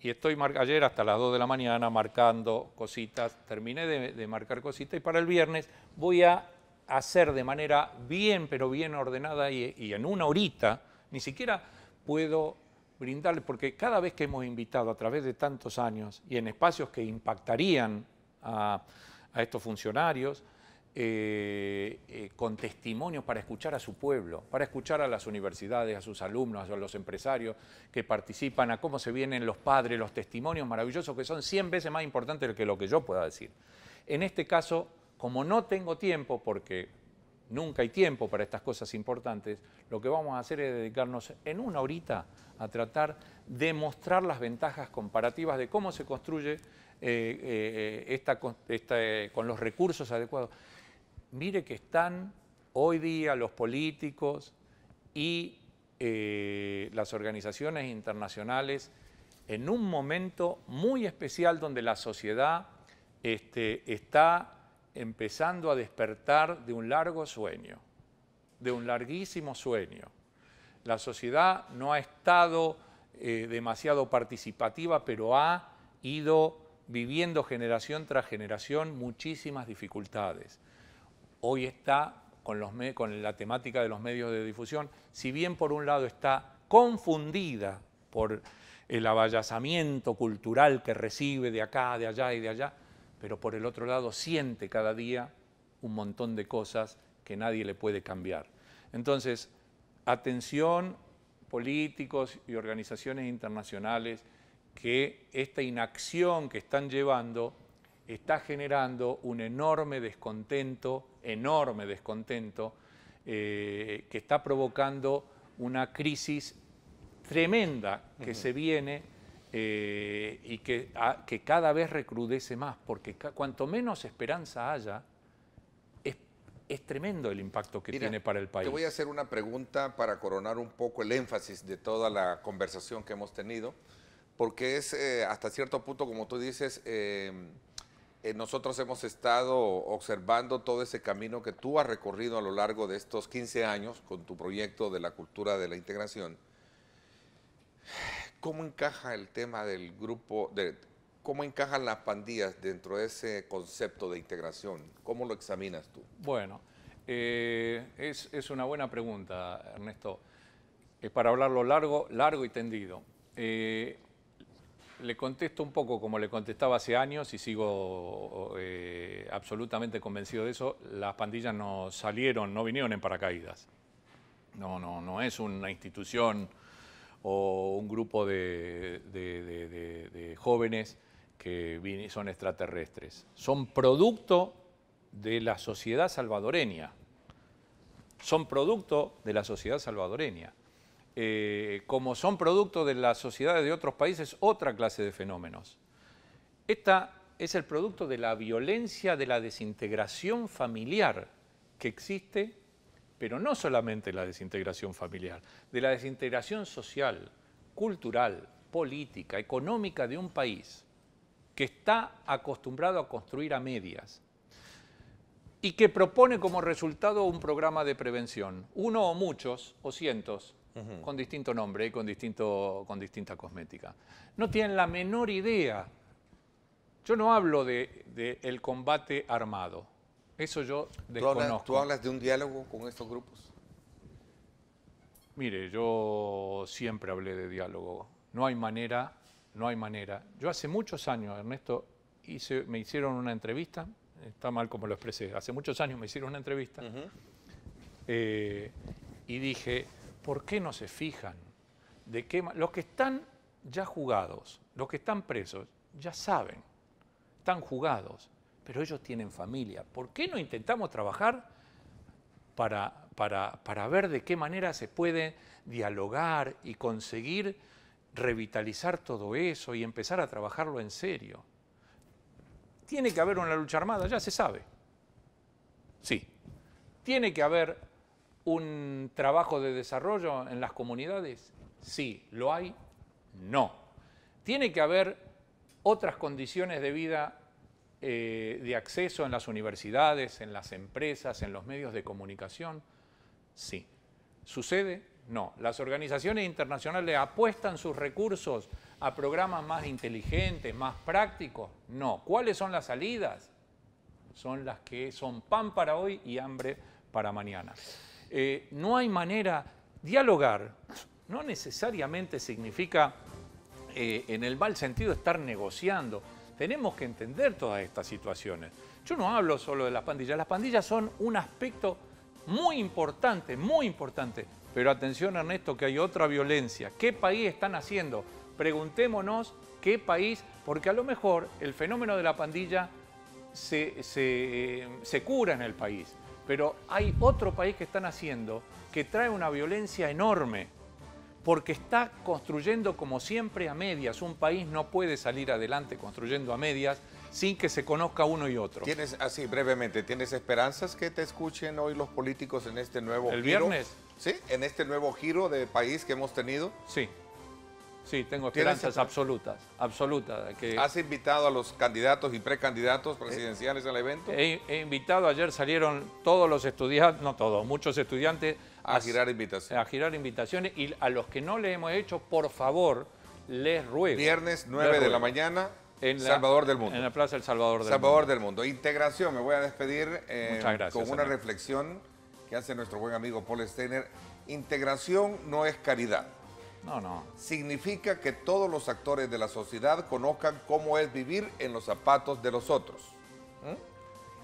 y estoy ayer hasta las 2 de la mañana marcando cositas, terminé de marcar cositas y para el viernes voy a hacer de manera bien, pero bien ordenada y en una horita, ni siquiera puedo brindarle, porque cada vez que hemos invitado a través de tantos años y en espacios que impactarían a estos funcionarios, con testimonios para escuchar a su pueblo, para escuchar a las universidades, a sus alumnos, a los empresarios que participan, a cómo se vienen los padres, los testimonios maravillosos que son 100 veces más importantes que lo que yo pueda decir. En este caso, como no tengo tiempo, porque nunca hay tiempo para estas cosas importantes, lo que vamos a hacer es dedicarnos en una horita a tratar de mostrar las ventajas comparativas de cómo se construye con los recursos adecuados. Mire que están hoy día los políticos y las organizaciones internacionales en un momento muy especial donde la sociedad está empezando a despertar de un largo sueño, de un larguísimo sueño. La sociedad no ha estado demasiado participativa, pero ha ido viviendo generación tras generación muchísimas dificultades. Hoy está con la temática de los medios de difusión, si bien por un lado está confundida por el abayazamiento cultural que recibe de acá, de allá y de allá, pero por el otro lado siente cada día un montón de cosas que nadie le puede cambiar. Entonces, atención, políticos y organizaciones internacionales, que esta inacción que están llevando está generando un enorme descontento, que está provocando una crisis tremenda que se viene y que cada vez recrudece más, porque cuanto menos esperanza haya, es tremendo el impacto que tiene para el país. Te voy a hacer una pregunta para coronar un poco el énfasis de toda la conversación que hemos tenido, porque es hasta cierto punto, como tú dices, nosotros hemos estado observando todo ese camino que tú has recorrido a lo largo de estos 15 años con tu proyecto de la cultura de la integración. ¿Cómo encaja el tema del grupo, cómo encajan las pandillas dentro de ese concepto de integración? ¿Cómo lo examinas tú? Bueno, es una buena pregunta, Ernesto. Para hablarlo largo y tendido. Le contesto un poco como le contestaba hace años y sigo absolutamente convencido de eso. Las pandillas no vinieron en paracaídas. No es una institución o un grupo de jóvenes que son extraterrestres. Son producto de la sociedad salvadoreña. Como son producto de las sociedades de otros países, otra clase de fenómenos. Esta es el producto de la violencia, de la desintegración familiar que existe, pero no solamente la desintegración familiar, de la desintegración social, cultural, política, económica de un país que está acostumbrado a construir a medias y que propone como resultado un programa de prevención, uno o muchos o cientos, con distinto nombre y con distinta cosmética. No tienen la menor idea. Yo no hablo del combate armado. Eso yo desconozco. ¿Tú hablas de un diálogo con estos grupos? Mire, yo siempre hablé de diálogo. No hay manera, no hay manera. Yo hace muchos años, Ernesto, me hicieron una entrevista, está mal como lo expresé, hace muchos años me hicieron una entrevista y dije, ¿por qué no se fijan? Los que están ya jugados, los que están presos, ya saben, están jugados, pero ellos tienen familia. ¿Por qué no intentamos trabajar para ver de qué manera se puede dialogar y conseguir revitalizar todo eso y empezar a trabajarlo en serio? ¿Tiene que haber una lucha armada? Ya se sabe. Sí. ¿Tiene que haber un trabajo de desarrollo en las comunidades? Sí. ¿Lo hay? No. ¿Tiene que haber otras condiciones de vida de acceso en las universidades, en las empresas, en los medios de comunicación? Sí. ¿Sucede? No. ¿Las organizaciones internacionales apuestan sus recursos a programas más inteligentes, más prácticos? No. ¿Cuáles son las salidas? Son las que son pan para hoy y hambre para mañana. No hay manera. Dialogar no necesariamente significa, en el mal sentido, estar negociando. Tenemos que entender todas estas situaciones. Yo no hablo solo de las pandillas. Las pandillas son un aspecto muy importante, muy importante. Pero atención, Ernesto, que hay otra violencia. ¿Qué país están haciendo? Preguntémonos qué país, porque a lo mejor el fenómeno de la pandilla se cura en el país. Pero hay otro país que están haciendo que trae una violencia enorme, porque está construyendo como siempre a medias. Un país no puede salir adelante construyendo a medias sin que se conozca uno y otro. ¿Tienes, así brevemente, tienes esperanzas que te escuchen hoy los políticos en este nuevo giro? ¿El viernes? Sí, en este nuevo giro de país que hemos tenido. Sí, sí, tengo esperanzas absolutas. ¿Has invitado a los candidatos y precandidatos presidenciales al evento? He invitado, ayer salieron todos los estudiantes, no todos, muchos estudiantes, a girar invitaciones. A girar invitaciones, y a los que no les hemos hecho, por favor, les ruego. Viernes 9 de la mañana, Salvador del Mundo. En la Plaza del Salvador del Mundo. Integración, me voy a despedir con una reflexión que hace nuestro buen amigo Paul Steiner. Integración no es caridad. No. Significa que todos los actores de la sociedad conozcan cómo es vivir en los zapatos de los otros.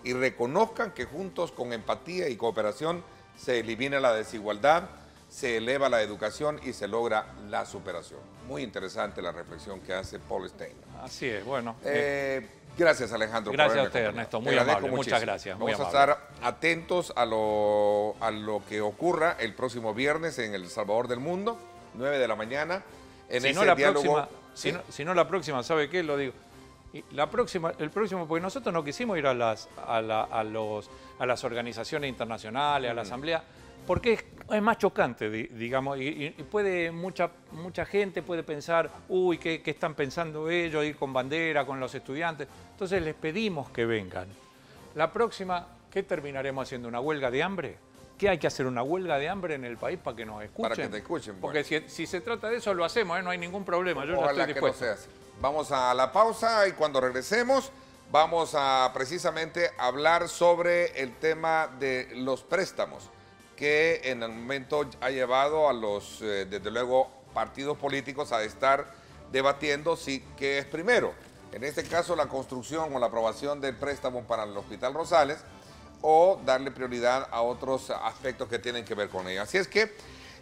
Y reconozcan que juntos, con empatía y cooperación, se elimina la desigualdad, se eleva la educación y se logra la superación. Muy interesante la reflexión que hace Paul Steiner. Así es, bueno. Gracias, Alejandro. Gracias a usted, Ernesto. Muy amable. Muchas gracias. Vamos a estar atentos a lo que ocurra el próximo viernes en El Salvador del Mundo, 9 de la mañana. Si no la próxima, ¿sabe qué? Lo digo. El próximo, porque nosotros no quisimos ir a las organizaciones internacionales, a la asamblea, porque es más chocante, digamos, y puede mucha gente puede pensar, uy, ¿qué están pensando ellos? Ir con bandera, con los estudiantes. Entonces les pedimos que vengan. La próxima, ¿qué terminaremos haciendo? ¿Una huelga de hambre? ¿Qué hay que hacer? ¿Una huelga de hambre en el país para que nos escuchen? Para que te escuchen. Porque si se trata de eso, lo hacemos, no hay ningún problema. Yo Ojalá ya estoy dispuesto. Que no sea así. Vamos a la pausa y cuando regresemos vamos a precisamente hablar sobre el tema de los préstamos que en el momento ha llevado a los, desde luego, partidos políticos a estar debatiendo qué es primero. En este caso, la construcción o la aprobación del préstamo para el Hospital Rosales o darle prioridad a otros aspectos que tienen que ver con ello. Así es que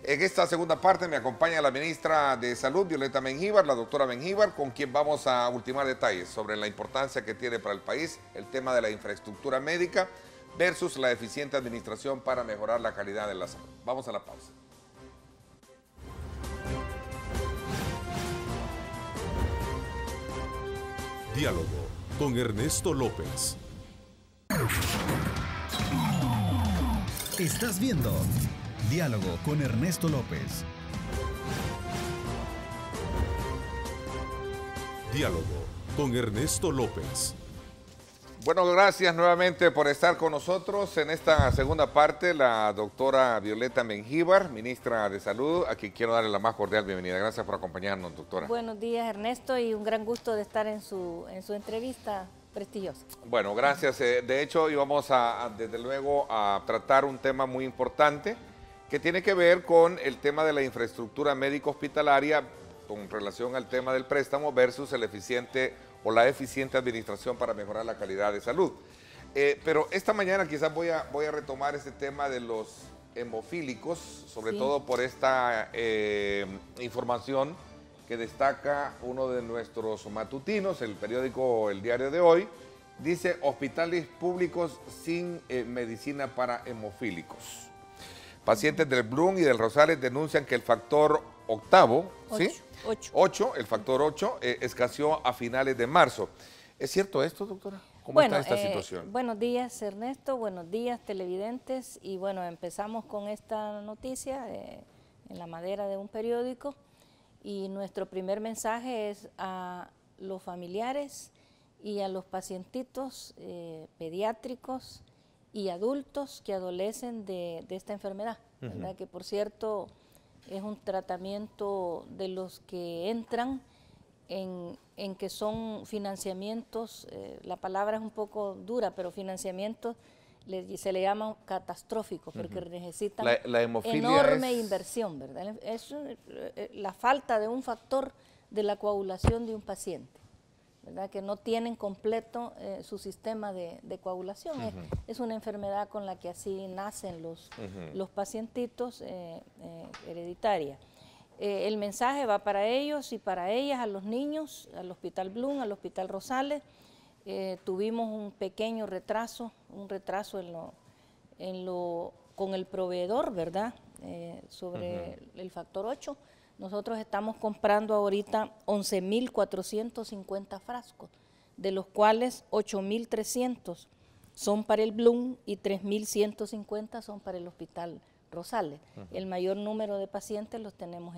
en esta segunda parte me acompaña la ministra de Salud, Violeta Mengíbar, la doctora Mengíbar, con quien vamos a ultimar detalles sobre la importancia que tiene para el país el tema de la infraestructura médica versus la eficiente administración para mejorar la calidad de la salud. Vamos a la pausa. Diálogo con Ernesto López. Estás viendo Diálogo con Ernesto López. Diálogo con Ernesto López. Bueno, gracias nuevamente por estar con nosotros en esta segunda parte, la doctora Violeta Mengíbar, ministra de Salud, a quien quiero darle la más cordial bienvenida. Gracias por acompañarnos, doctora. Buenos días, Ernesto, y un gran gusto de estar en su entrevista prestigiosa. Bueno, gracias. De hecho, hoy vamos desde luego a tratar un tema muy importante que tiene que ver con el tema de la infraestructura médico-hospitalaria con relación al tema del préstamo versus el eficiente o la eficiente administración para mejorar la calidad de salud. Pero esta mañana quizás voy a retomar este tema de los hemofílicos, sobre todo por esta información que destaca uno de nuestros matutinos, el periódico El Diario de Hoy. Dice: hospitales públicos sin medicina para hemofílicos. Pacientes del Blum y del Rosales denuncian que el factor octavo, el factor 8, escaseó a finales de marzo. ¿Es cierto esto, doctora? ¿Cómo está esta situación? Buenos días, Ernesto. Buenos días, televidentes. Y bueno, empezamos con esta noticia en la madera de un periódico. Y nuestro primer mensaje es a los familiares y a los pacientitos pediátricos y adultos que adolecen de esta enfermedad, ¿verdad? Que por cierto es un tratamiento de los que entran en que son financiamientos, la palabra es un poco dura, pero financiamientos se le llama catastróficos, porque necesitan la hemofilia enorme inversión, ¿verdad? Es la falta de un factor de la coagulación de un paciente, ¿verdad? Que no tienen completo su sistema de coagulación. Es una enfermedad con la que así nacen los pacientitos hereditaria. El mensaje va para ellos y para ellas, a los niños, al Hospital Blum, al Hospital Rosales. Tuvimos un pequeño retraso, con el proveedor, ¿verdad? Sobre el factor 8. Nosotros estamos comprando ahorita 11.450 frascos, de los cuales 8.300 son para el Blum y 3.150 son para el Hospital Rosales. El mayor número de pacientes los tenemos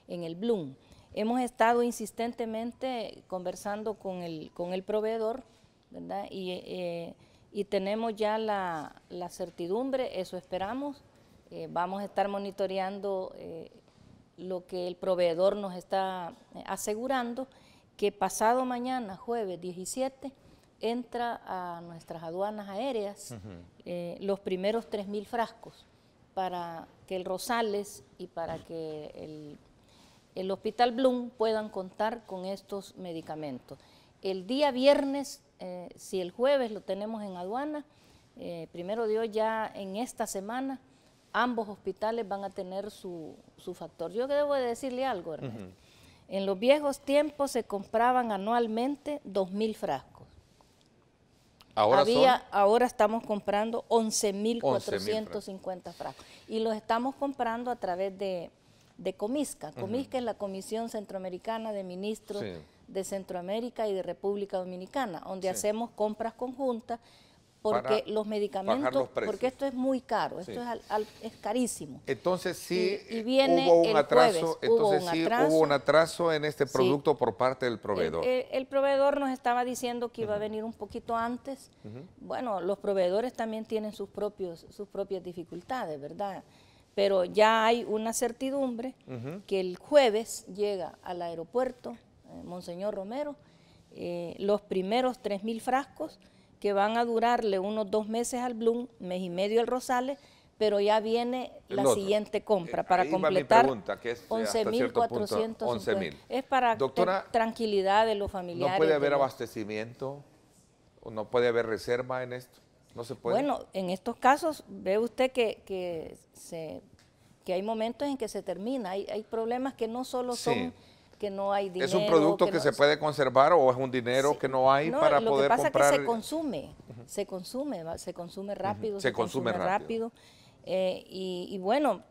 en el Blum. Hemos estado insistentemente conversando con el proveedor, ¿verdad? Y tenemos ya la certidumbre, eso esperamos. Vamos a estar monitoreando lo que el proveedor nos está asegurando, que pasado mañana, jueves 17, entra a nuestras aduanas aéreas los primeros 3.000 frascos para que el Rosales y para que el Hospital Blum puedan contar con estos medicamentos. El día viernes, si el jueves lo tenemos en aduana, primero Dios, ya en esta semana, ambos hospitales van a tener su factor. Yo que debo de decirle algo, Ernesto. En los viejos tiempos se compraban anualmente 2.000 frascos. Ahora estamos comprando 11.450 frascos. Y los estamos comprando a través de Comisca. Comisca es la Comisión Centroamericana de Ministros de Centroamérica y de República Dominicana, donde hacemos compras conjuntas, porque los medicamentos, porque esto es muy caro, esto es carísimo. Entonces sí hubo un atraso, hubo un atraso en este producto por parte del proveedor. El proveedor nos estaba diciendo que iba a venir un poquito antes. Bueno, los proveedores también tienen sus propias dificultades, ¿verdad? Pero ya hay una certidumbre que el jueves llega al aeropuerto Monseñor Romero los primeros 3.000 frascos, que van a durarle unos 2 meses al Blum, mes y medio al Rosales, pero ya viene la siguiente compra para completar 11.450. Es para tranquilidad de los familiares. ¿No puede haber abastecimiento? ¿O no puede haber reserva en esto? ¿No se puede? Bueno, en estos casos ve usted que hay momentos en que se termina. Hay problemas que no solo son que no hay dinero. ¿Es un producto que se puede conservar o es un dinero que no hay para poder comprar? Lo que pasa es que se consume rápido. Se consume rápido. Y bueno,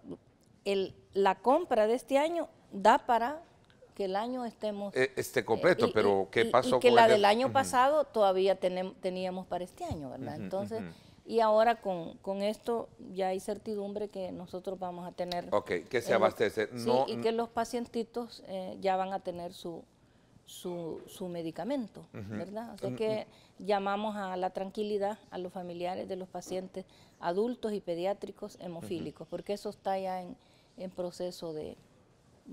la compra de este año da para que el año esté completo, pero ¿qué pasó? Y que la del año pasado todavía teníamos para este año, ¿verdad? Entonces, y ahora con esto ya hay certidumbre que nosotros vamos a tener. Ok, que se abastece. Y que los pacientitos ya van a tener su medicamento, ¿verdad? Así que llamamos a la tranquilidad a los familiares de los pacientes adultos y pediátricos hemofílicos, porque eso está ya en proceso de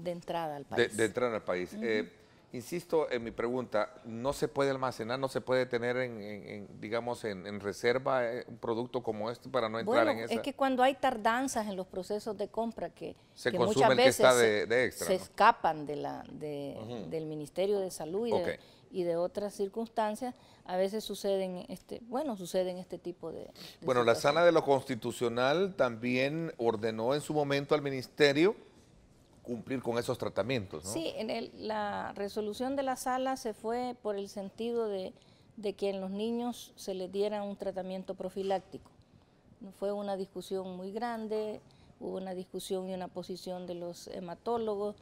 entrada al país. De entrada al país. Insisto en mi pregunta, ¿no se puede almacenar, no se puede tener digamos, en reserva un producto como este para no entrar en esa? Es que cuando hay tardanzas en los procesos de compra que muchas el veces que está de extra, se ¿no? escapan del Ministerio de Salud y de otras circunstancias, a veces suceden este tipo de Bueno, la situaciones. Sala de lo Constitucional también ordenó en su momento al Ministerio cumplir con esos tratamientos, ¿no? Sí, la resolución de la sala se fue por el sentido de que en los niños se les diera un tratamiento profiláctico. Fue una discusión muy grande, hubo una discusión y una posición de los hematólogos,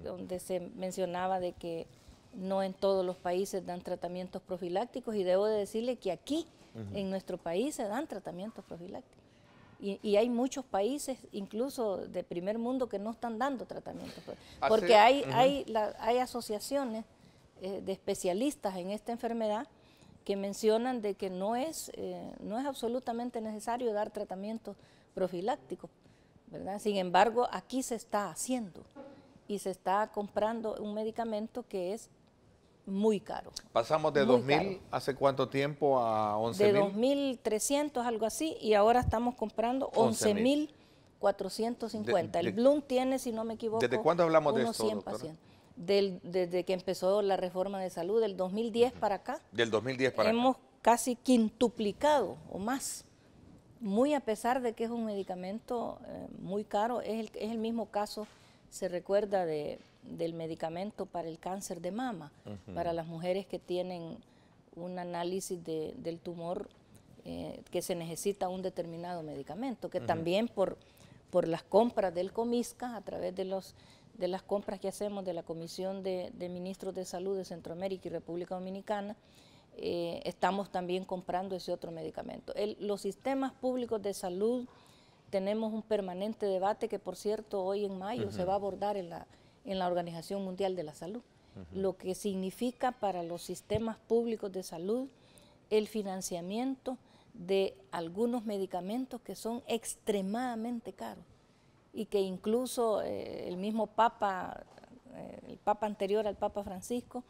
donde se mencionaba de que no en todos los países dan tratamientos profilácticos, y debo de decirle que aquí, en nuestro país, se dan tratamientos profilácticos. Y hay muchos países, incluso de primer mundo, que no están dando tratamientos. Porque hay asociaciones de especialistas en esta enfermedad que mencionan de que no es absolutamente necesario dar tratamientos profilácticos, ¿verdad? Sin embargo, aquí se está haciendo y se está comprando un medicamento que es muy caro. Pasamos de 2.000 hace cuánto tiempo a 11.000. De 2.300, algo así, y ahora estamos comprando 11.450. El Bloom tiene, si no me equivoco, ¿desde cuándo hablamos de unos esto, 100 doctora? pacientes. Desde que empezó la reforma de salud, del 2010 para acá. Del 2010 para acá. Hemos casi quintuplicado o más, muy a pesar de que es un medicamento muy caro. Es el mismo caso, se recuerda, del medicamento para el cáncer de mama, para las mujeres que tienen un análisis del tumor, que se necesita un determinado medicamento, que también por las compras del Comisca, a través de las compras que hacemos de la Comisión de Ministros de Salud de Centroamérica y República Dominicana, estamos también comprando ese otro medicamento. Los sistemas públicos de salud, tenemos un permanente debate que, por cierto, hoy en mayo se va a abordar en la Organización Mundial de la Salud, lo que significa para los sistemas públicos de salud el financiamiento de algunos medicamentos que son extremadamente caros y que incluso el mismo Papa, el Papa anterior al Papa Francisco,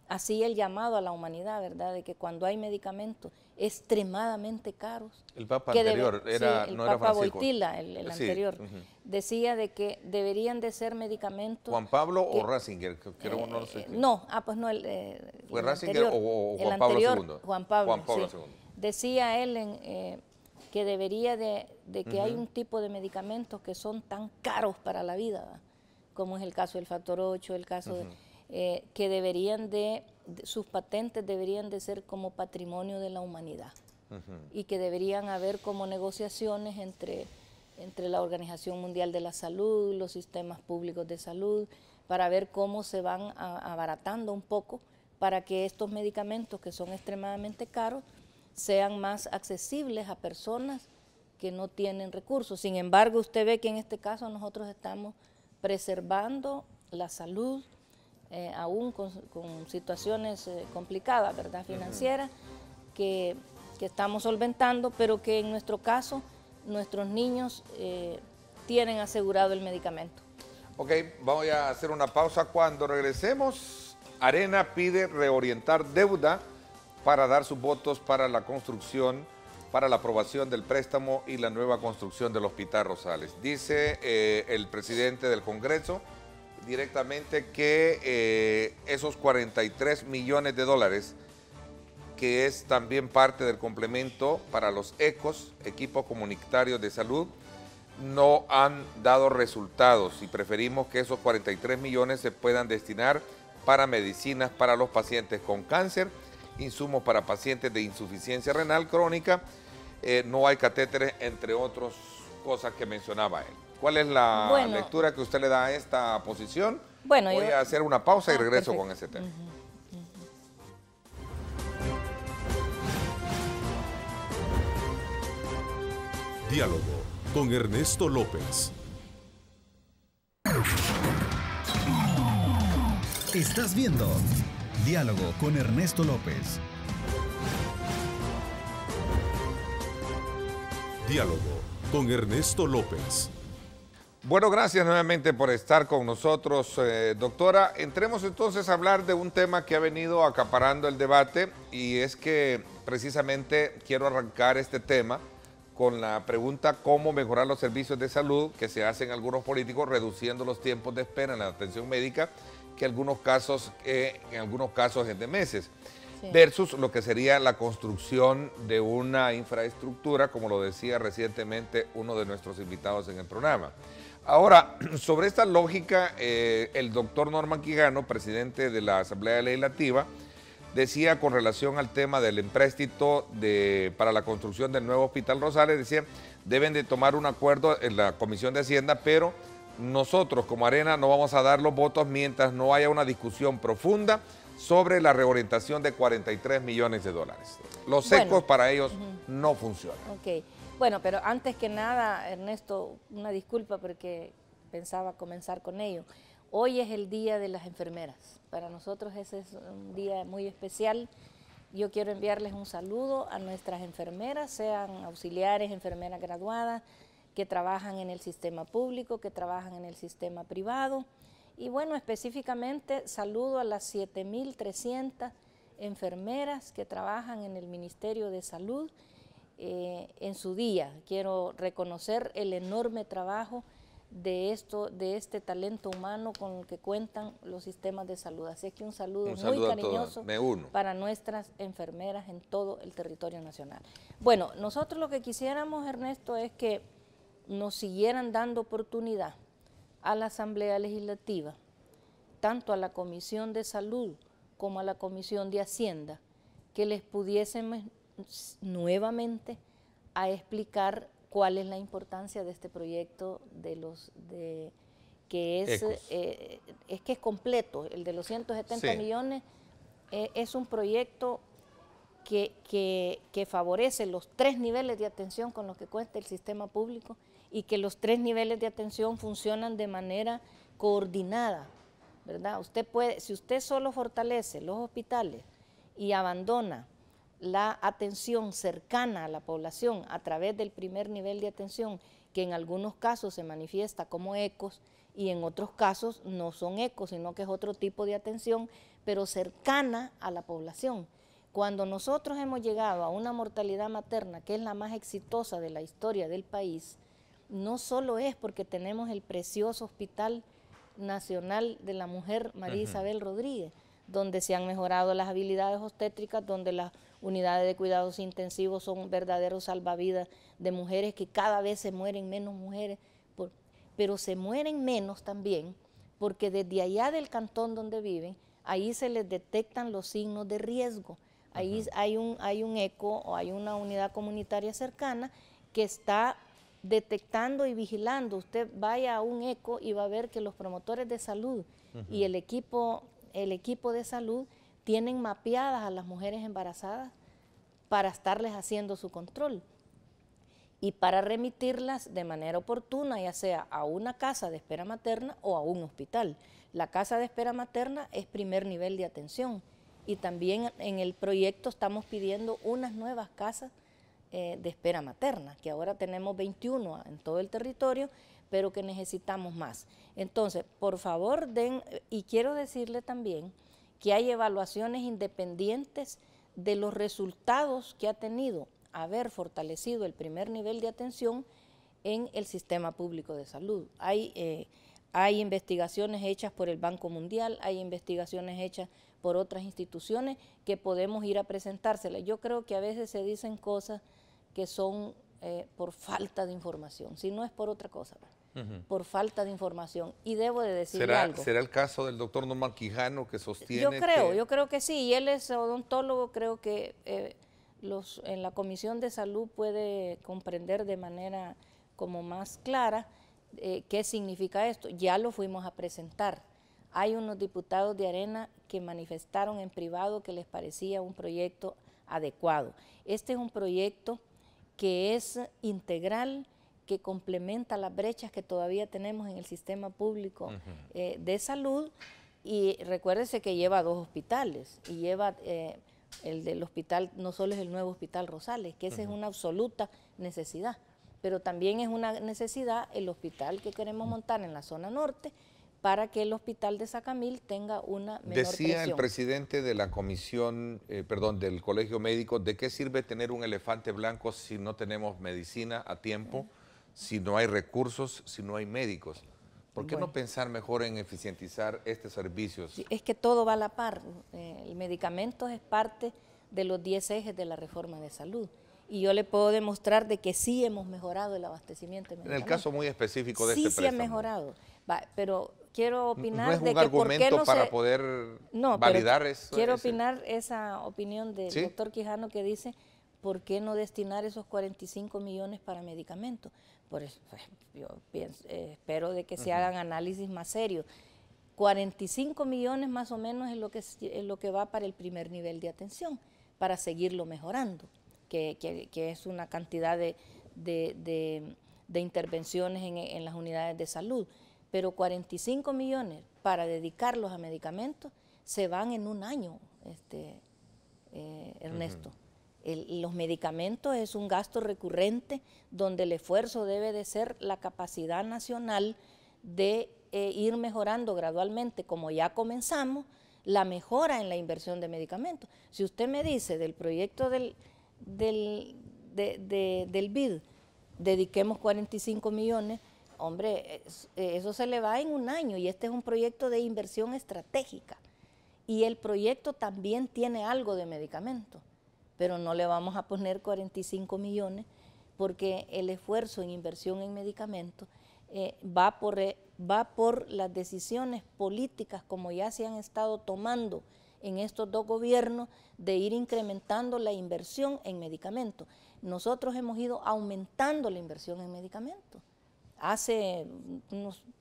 hacía el llamado a la humanidad, ¿verdad?, de que cuando hay medicamentos extremadamente caros... El Papa anterior no era Papa Francisco. Wojtyla, el anterior, decía de que deberían de ser medicamentos... ¿Juan Pablo o Ratzinger? Creo, no sé. No, pues no, ¿fue el Ratzinger anterior, o el Juan Pablo anterior, II? Juan Pablo II. Decía él que debería de que hay un tipo de medicamentos que son tan caros para la vida, ¿verdad?, como es el caso del factor 8, el caso que deberían sus patentes deberían de ser como patrimonio de la humanidad, y que deberían haber como negociaciones entre la Organización Mundial de la Salud, los sistemas públicos de salud, para ver cómo se van abaratando un poco para que estos medicamentos, que son extremadamente caros, sean más accesibles a personas que no tienen recursos. Sin embargo, usted ve que en este caso nosotros estamos preservando la salud, aún con situaciones complicadas, ¿verdad?, financieras, que estamos solventando, pero que en nuestro caso nuestros niños tienen asegurado el medicamento. Ok, vamos a hacer una pausa. Cuando regresemos, Arena pide reorientar deuda para dar sus votos para la construcción, para la aprobación del préstamo y la nueva construcción del Hospital Rosales. Dice el presidente del Congreso directamente que esos 43 millones de dólares, que es también parte del complemento para los ECOS, equipos comunitarios de salud, no han dado resultados, y preferimos que esos 43 millones se puedan destinar para medicinas para los pacientes con cáncer, insumos para pacientes de insuficiencia renal crónica, no hay catéteres, entre otras cosas que mencionaba él. ¿Cuál es la lectura que usted le da a esta posición? Bueno, voy a hacer una pausa y regreso con ese tema. Diálogo con Ernesto López. Estás viendo Diálogo con Ernesto López. Diálogo con Ernesto López. Bueno, gracias nuevamente por estar con nosotros, doctora. Entremos entonces a hablar de un tema que ha venido acaparando el debate, y es que precisamente quiero arrancar este tema con la pregunta cómo mejorar los servicios de salud que se hacen algunos políticos, reduciendo los tiempos de espera en la atención médica, que en algunos casos es de meses. Sí. Versus lo que sería la construcción de una infraestructura, como lo decía recientemente uno de nuestros invitados en el programa. Ahora, sobre esta lógica, el doctor Norman Quijano, presidente de la Asamblea Legislativa, decía con relación al tema del empréstito para la construcción del nuevo Hospital Rosales, decía, deben de tomar un acuerdo en la Comisión de Hacienda, pero nosotros como Arena no vamos a dar los votos mientras no haya una discusión profunda sobre la reorientación de 43 millones de dólares. Los secos para ellos no funcionan. Ok, bueno, pero antes que nada, Ernesto, una disculpa porque pensaba comenzar con ello. Hoy es el Día de las Enfermeras. Para nosotros ese es un día muy especial. Yo quiero enviarles un saludo a nuestras enfermeras, sean auxiliares, enfermeras graduadas, que trabajan en el sistema público, que trabajan en el sistema privado. Y bueno, específicamente saludo a las 7.300 enfermeras que trabajan en el Ministerio de Salud en su día. Quiero reconocer el enorme trabajo de este talento humano con el que cuentan los sistemas de salud. Así es que un saludo muy cariñoso para nuestras enfermeras en todo el territorio nacional. Bueno, nosotros lo que quisiéramos, Ernesto, es que nos siguieran dando oportunidad a la Asamblea Legislativa, tanto a la Comisión de Salud como a la Comisión de Hacienda, que les pudiésemos nuevamente a explicar cuál es la importancia de este proyecto que es completo. El de los 170 millones es un proyecto que favorece los 3 niveles de atención con los que cuenta el sistema público, y que los 3 niveles de atención funcionan de manera coordinada, ¿verdad? Si usted solo fortalece los hospitales y abandona la atención cercana a la población a través del primer nivel de atención, que en algunos casos se manifiesta como ECOS y en otros casos no son ECOS, sino que es otro tipo de atención, pero cercana a la población. Cuando nosotros hemos llegado a una mortalidad materna que es la más exitosa de la historia del país, no solo es porque tenemos el precioso Hospital Nacional de la Mujer María Isabel Rodríguez, donde se han mejorado las habilidades obstétricas, donde las unidades de cuidados intensivos son verdaderos salvavidas de mujeres, que cada vez se mueren menos mujeres, pero se mueren menos también porque desde allá del cantón donde viven, ahí se les detectan los signos de riesgo. Ahí hay un ECO o hay una unidad comunitaria cercana que está detectando y vigilando. Usted vaya a un ECO y va a ver que los promotores de salud y el equipo de salud tienen mapeadas a las mujeres embarazadas para estarles haciendo su control y para remitirlas de manera oportuna, ya sea a una casa de espera materna o a un hospital. La casa de espera materna es primer nivel de atención, y también en el proyecto estamos pidiendo unas nuevas casas de espera materna, que ahora tenemos 21 en todo el territorio, pero que necesitamos más. Entonces, por favor, y quiero decirle también que hay evaluaciones independientes de los resultados que ha tenido haber fortalecido el primer nivel de atención en el sistema público de salud. Hay investigaciones hechas por el Banco Mundial, hay investigaciones hechas por otras instituciones que podemos ir a presentárselas. Yo creo que a veces se dicen cosas que son por falta de información, si no es por otra cosa, por falta de información. Y debo de decirle algo. ¿Será el caso del doctor Norman Quijano que sostiene? Yo creo que sí, y él es odontólogo. Creo que en la Comisión de Salud puede comprender de manera como más clara qué significa esto. Ya lo fuimos a presentar. Hay unos diputados de Arena que manifestaron en privado que les parecía un proyecto adecuado. Este es un proyecto que es integral, que complementa las brechas que todavía tenemos en el sistema público de salud, y recuérdese que lleva 2 hospitales, y lleva el del hospital, no solo es el nuevo Hospital Rosales, que esa es una absoluta necesidad, pero también es una necesidad el hospital que queremos montar en la zona norte para que el hospital de Sacamil tenga una menor Decía presión. el presidente de la comisión, del Colegio Médico, ¿de qué sirve tener un elefante blanco si no tenemos medicina a tiempo, si no hay recursos, si no hay médicos? ¿Por qué no pensar mejor en eficientizar estos servicios? Sí, es que todo va a la par. El medicamento es parte de los 10 ejes de la reforma de salud. Y yo le puedo demostrar de que sí hemos mejorado el abastecimiento de medicamentos. En el caso muy específico de este préstamo. Sí, se ha mejorado. Pero quiero opinar no es un de que argumento por qué no para poder validar eso. Quiero opinar esa opinión del ¿Sí? doctor Quijano que dice, ¿por qué no destinar esos 45 millones para medicamentos? Por eso, yo espero de que se hagan análisis más serios. 45 millones más o menos es lo que va para el primer nivel de atención, para seguirlo mejorando, que es una cantidad de intervenciones en las unidades de salud. Pero 45 millones para dedicarlos a medicamentos se van en un año, Ernesto. Los medicamentos es un gasto recurrente donde el esfuerzo debe de ser la capacidad nacional de ir mejorando gradualmente, como ya comenzamos, la mejora en la inversión de medicamentos. Si usted me dice del proyecto del BID, dediquemos 45 millones, hombre, eso se le va en un año y este es un proyecto de inversión estratégica. Y el proyecto también tiene algo de medicamentos, pero no le vamos a poner 45 millones porque el esfuerzo en inversión en medicamentos va por las decisiones políticas como ya se han estado tomando en estos dos gobiernos de ir incrementando la inversión en medicamentos. Nosotros hemos ido aumentando la inversión en medicamentos. Hace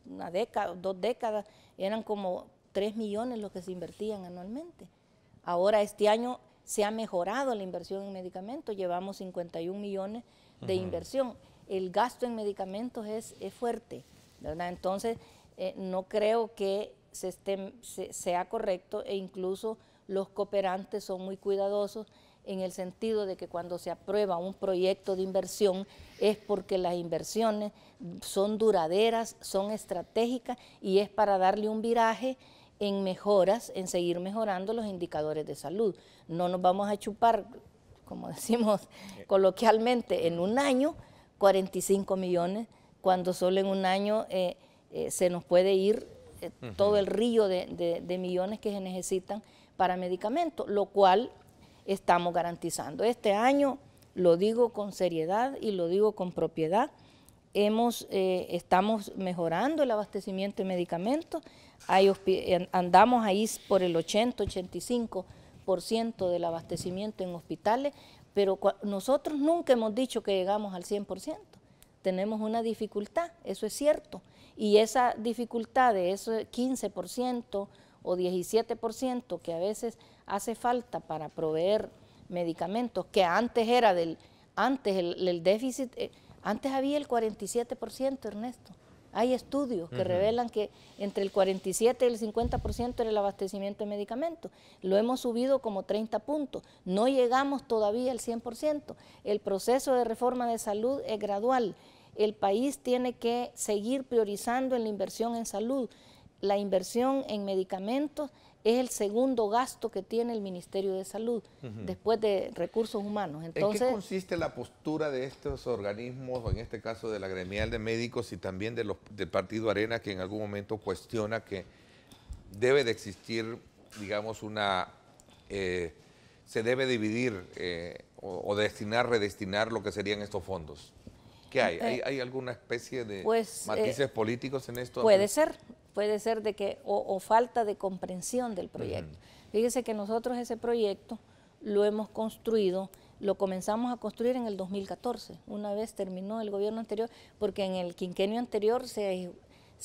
una década, 2 décadas, eran como 3 millones los que se invertían anualmente. Ahora este año se ha mejorado la inversión en medicamentos, llevamos 51 millones de inversión. El gasto en medicamentos es fuerte, ¿verdad? Entonces, no creo que sea correcto e incluso los cooperantes son muy cuidadosos en el sentido de que cuando se aprueba un proyecto de inversión es porque las inversiones son duraderas, son estratégicas y es para darle un viraje en mejoras, en seguir mejorando los indicadores de salud. No nos vamos a chupar, como decimos coloquialmente, en un año 45 millones, cuando solo en un año se nos puede ir todo el río de millones que se necesitan para medicamentos, lo cual estamos garantizando. Este año, lo digo con seriedad y lo digo con propiedad, estamos mejorando el abastecimiento de medicamentos, andamos ahí por el 80-85% del abastecimiento en hospitales, pero nosotros nunca hemos dicho que llegamos al 100%, tenemos una dificultad, eso es cierto, y esa dificultad de ese 15% o 17% que a veces hace falta para proveer medicamentos, que antes era el déficit, antes había el 47%, Ernesto. Hay estudios que revelan que entre el 47 y el 50% era el abastecimiento de medicamentos. Lo hemos subido como 30 puntos. No llegamos todavía al 100%. El proceso de reforma de salud es gradual. El país tiene que seguir priorizando en la inversión en salud. La inversión en medicamentos es el segundo gasto que tiene el Ministerio de Salud, después de recursos humanos. Entonces, ¿en qué consiste la postura de estos organismos, o en este caso de la gremial de médicos y también del Partido Arena, que en algún momento cuestiona que debe de existir, digamos, se debe dividir o redestinar lo que serían estos fondos? ¿Qué hay? ¿Hay alguna especie de matices políticos en esto? Puede ser de que, o falta de comprensión del proyecto. Fíjese que nosotros ese proyecto lo hemos construido, lo comenzamos a construir en el 2014, una vez terminó el gobierno anterior, porque en el quinquenio anterior se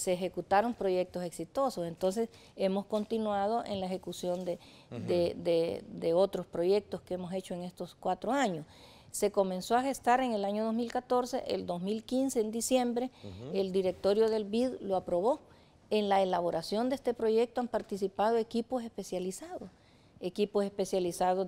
ejecutaron proyectos exitosos, entonces hemos continuado en la ejecución de otros proyectos que hemos hecho en estos 4 años. Se comenzó a gestar en el año 2014, el 2015 en diciembre, el directorio del BID lo aprobó. En la elaboración de este proyecto han participado equipos especializados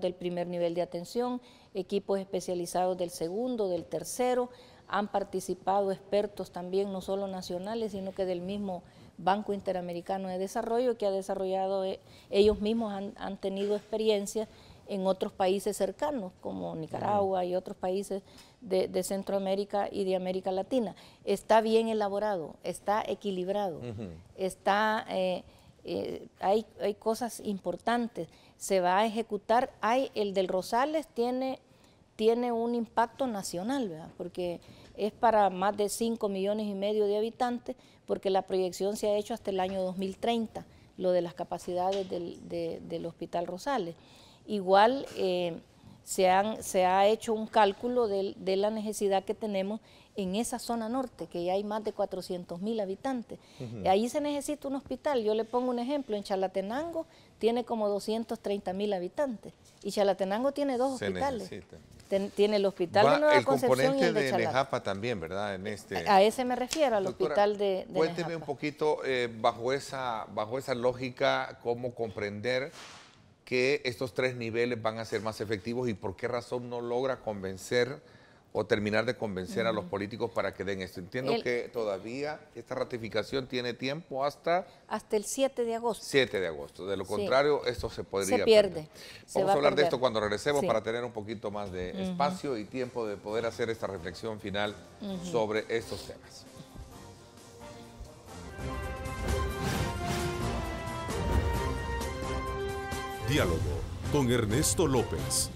del primer nivel de atención, equipos especializados del segundo, del tercero, han participado expertos también, no solo nacionales, sino que del mismo Banco Interamericano de Desarrollo, que ha desarrollado, ellos mismos han tenido experiencias en otros países cercanos, como Nicaragua y otros países de Centroamérica y de América Latina. Está bien elaborado, está equilibrado, está, hay cosas importantes, se va a ejecutar. El del Rosales tiene un impacto nacional, ¿verdad? Porque es para más de 5,5 millones de habitantes, porque la proyección se ha hecho hasta el año 2030, lo de las capacidades del Hospital Rosales. Igual se ha hecho un cálculo de la necesidad que tenemos en esa zona norte, que ya hay más de 400,000 habitantes. Ahí se necesita un hospital. Yo le pongo un ejemplo, en Chalatenango tiene como 230,000 habitantes, y Chalatenango tiene 2 hospitales. Tiene el hospital de Nueva Concepción y el de Chalate. Nejapa también, ¿verdad? A ese me refiero, al Doctora, hospital de cuénteme Nejapa. un poquito, bajo esa lógica, cómo comprender que estos 3 niveles van a ser más efectivos y por qué razón no logra convencer o terminar de convencer a los políticos para que den esto. Entiendo que todavía esta ratificación tiene tiempo hasta el 7 de agosto. 7 de agosto. De lo contrario, esto se podría perder. Vamos a hablar de esto cuando regresemos para tener un poquito más de espacio y tiempo de poder hacer esta reflexión final sobre estos temas. Diálogo con Ernesto López.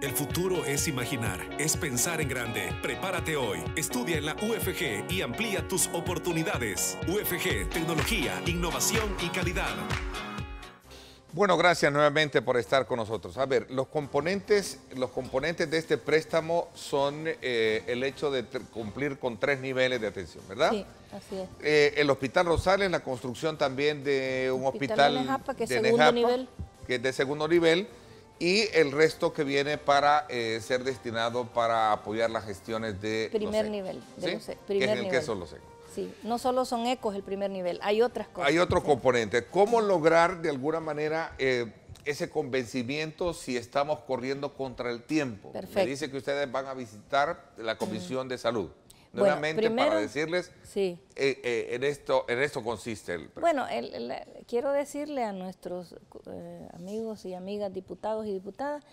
El futuro es imaginar, es pensar en grande. Prepárate hoy, estudia en la UFG y amplía tus oportunidades. UFG, tecnología, innovación y calidad. Bueno, gracias nuevamente por estar con nosotros. A ver, los componentes de este préstamo son el hecho de cumplir con 3 niveles de atención, ¿verdad? Sí, así es. El Hospital Rosales, la construcción también de un hospital de Nejapa, que es de segundo Nejapa, nivel. que es de segundo nivel, y el resto que viene para ser destinado para apoyar las gestiones de primer los nivel. ¿sí? Primer que es el nivel. que son los ecos. Sí, no solo son ecos el primer nivel, hay otras cosas. Hay otro componente. ¿Cómo lograr de alguna manera ese convencimiento si estamos corriendo contra el tiempo? Perfecto. Me dice que ustedes van a visitar la Comisión de Salud. Bueno, Nuevamente, primero, para decirles, sí. en esto consiste el... Bueno, quiero decirle a nuestros amigos y amigas diputados y diputadas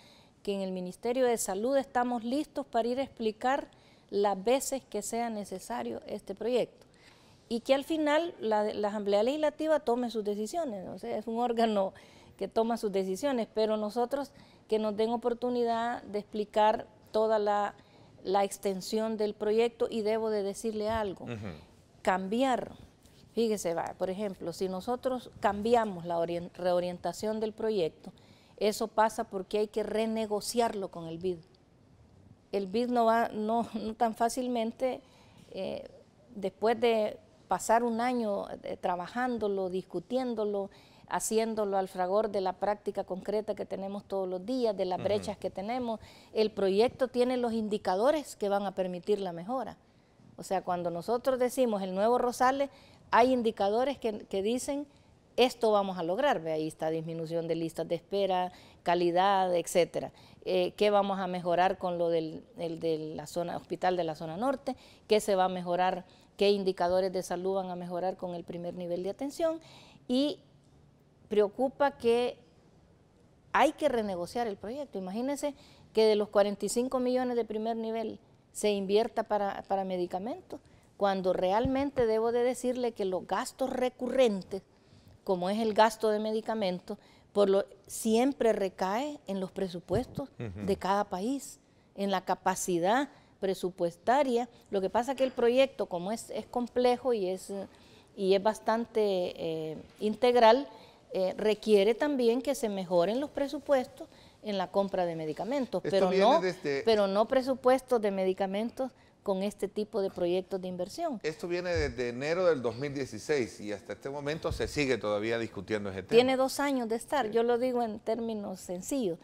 que en el Ministerio de Salud estamos listos para ir a explicar las veces que sea necesario este proyecto, y que al final la Asamblea Legislativa tome sus decisiones. O sea, es un órgano que toma sus decisiones, pero nosotros que nos den oportunidad de explicar toda la extensión del proyecto. Y debo de decirle algo, cambiar, fíjese, por ejemplo, si nosotros cambiamos la reorientación del proyecto, eso pasa porque hay que renegociarlo con el BID. El BID no va, no tan fácilmente, después de pasar un año trabajándolo, discutiéndolo, haciéndolo al fragor de la práctica concreta que tenemos todos los días, de las brechas que tenemos. El proyecto tiene los indicadores que van a permitir la mejora. O sea, cuando nosotros decimos el nuevo Rosales, hay indicadores que dicen esto vamos a lograr. Ve, ahí está disminución de listas de espera, calidad, etcétera. ¿Qué vamos a mejorar con lo del la zona, hospital de la zona norte? ¿Qué se va a mejorar? ¿Qué indicadores de salud van a mejorar con el primer nivel de atención? Y preocupa que hay que renegociar el proyecto. Imagínense que de los 45 millones de primer nivel se invierta para medicamentos, cuando realmente debo de decirle que los gastos recurrentes, como es el gasto de medicamentos, siempre recae en los presupuestos de cada país, en la capacidad presupuestaria. Lo que pasa es que el proyecto, como es complejo y es bastante integral, requiere también que se mejoren los presupuestos en la compra de medicamentos, pero no presupuestos de medicamentos con este tipo de proyectos de inversión. Esto viene desde enero del 2016 y hasta este momento se sigue todavía discutiendo ese tema. Tiene 2 años de estar, sí. Yo lo digo en términos sencillos.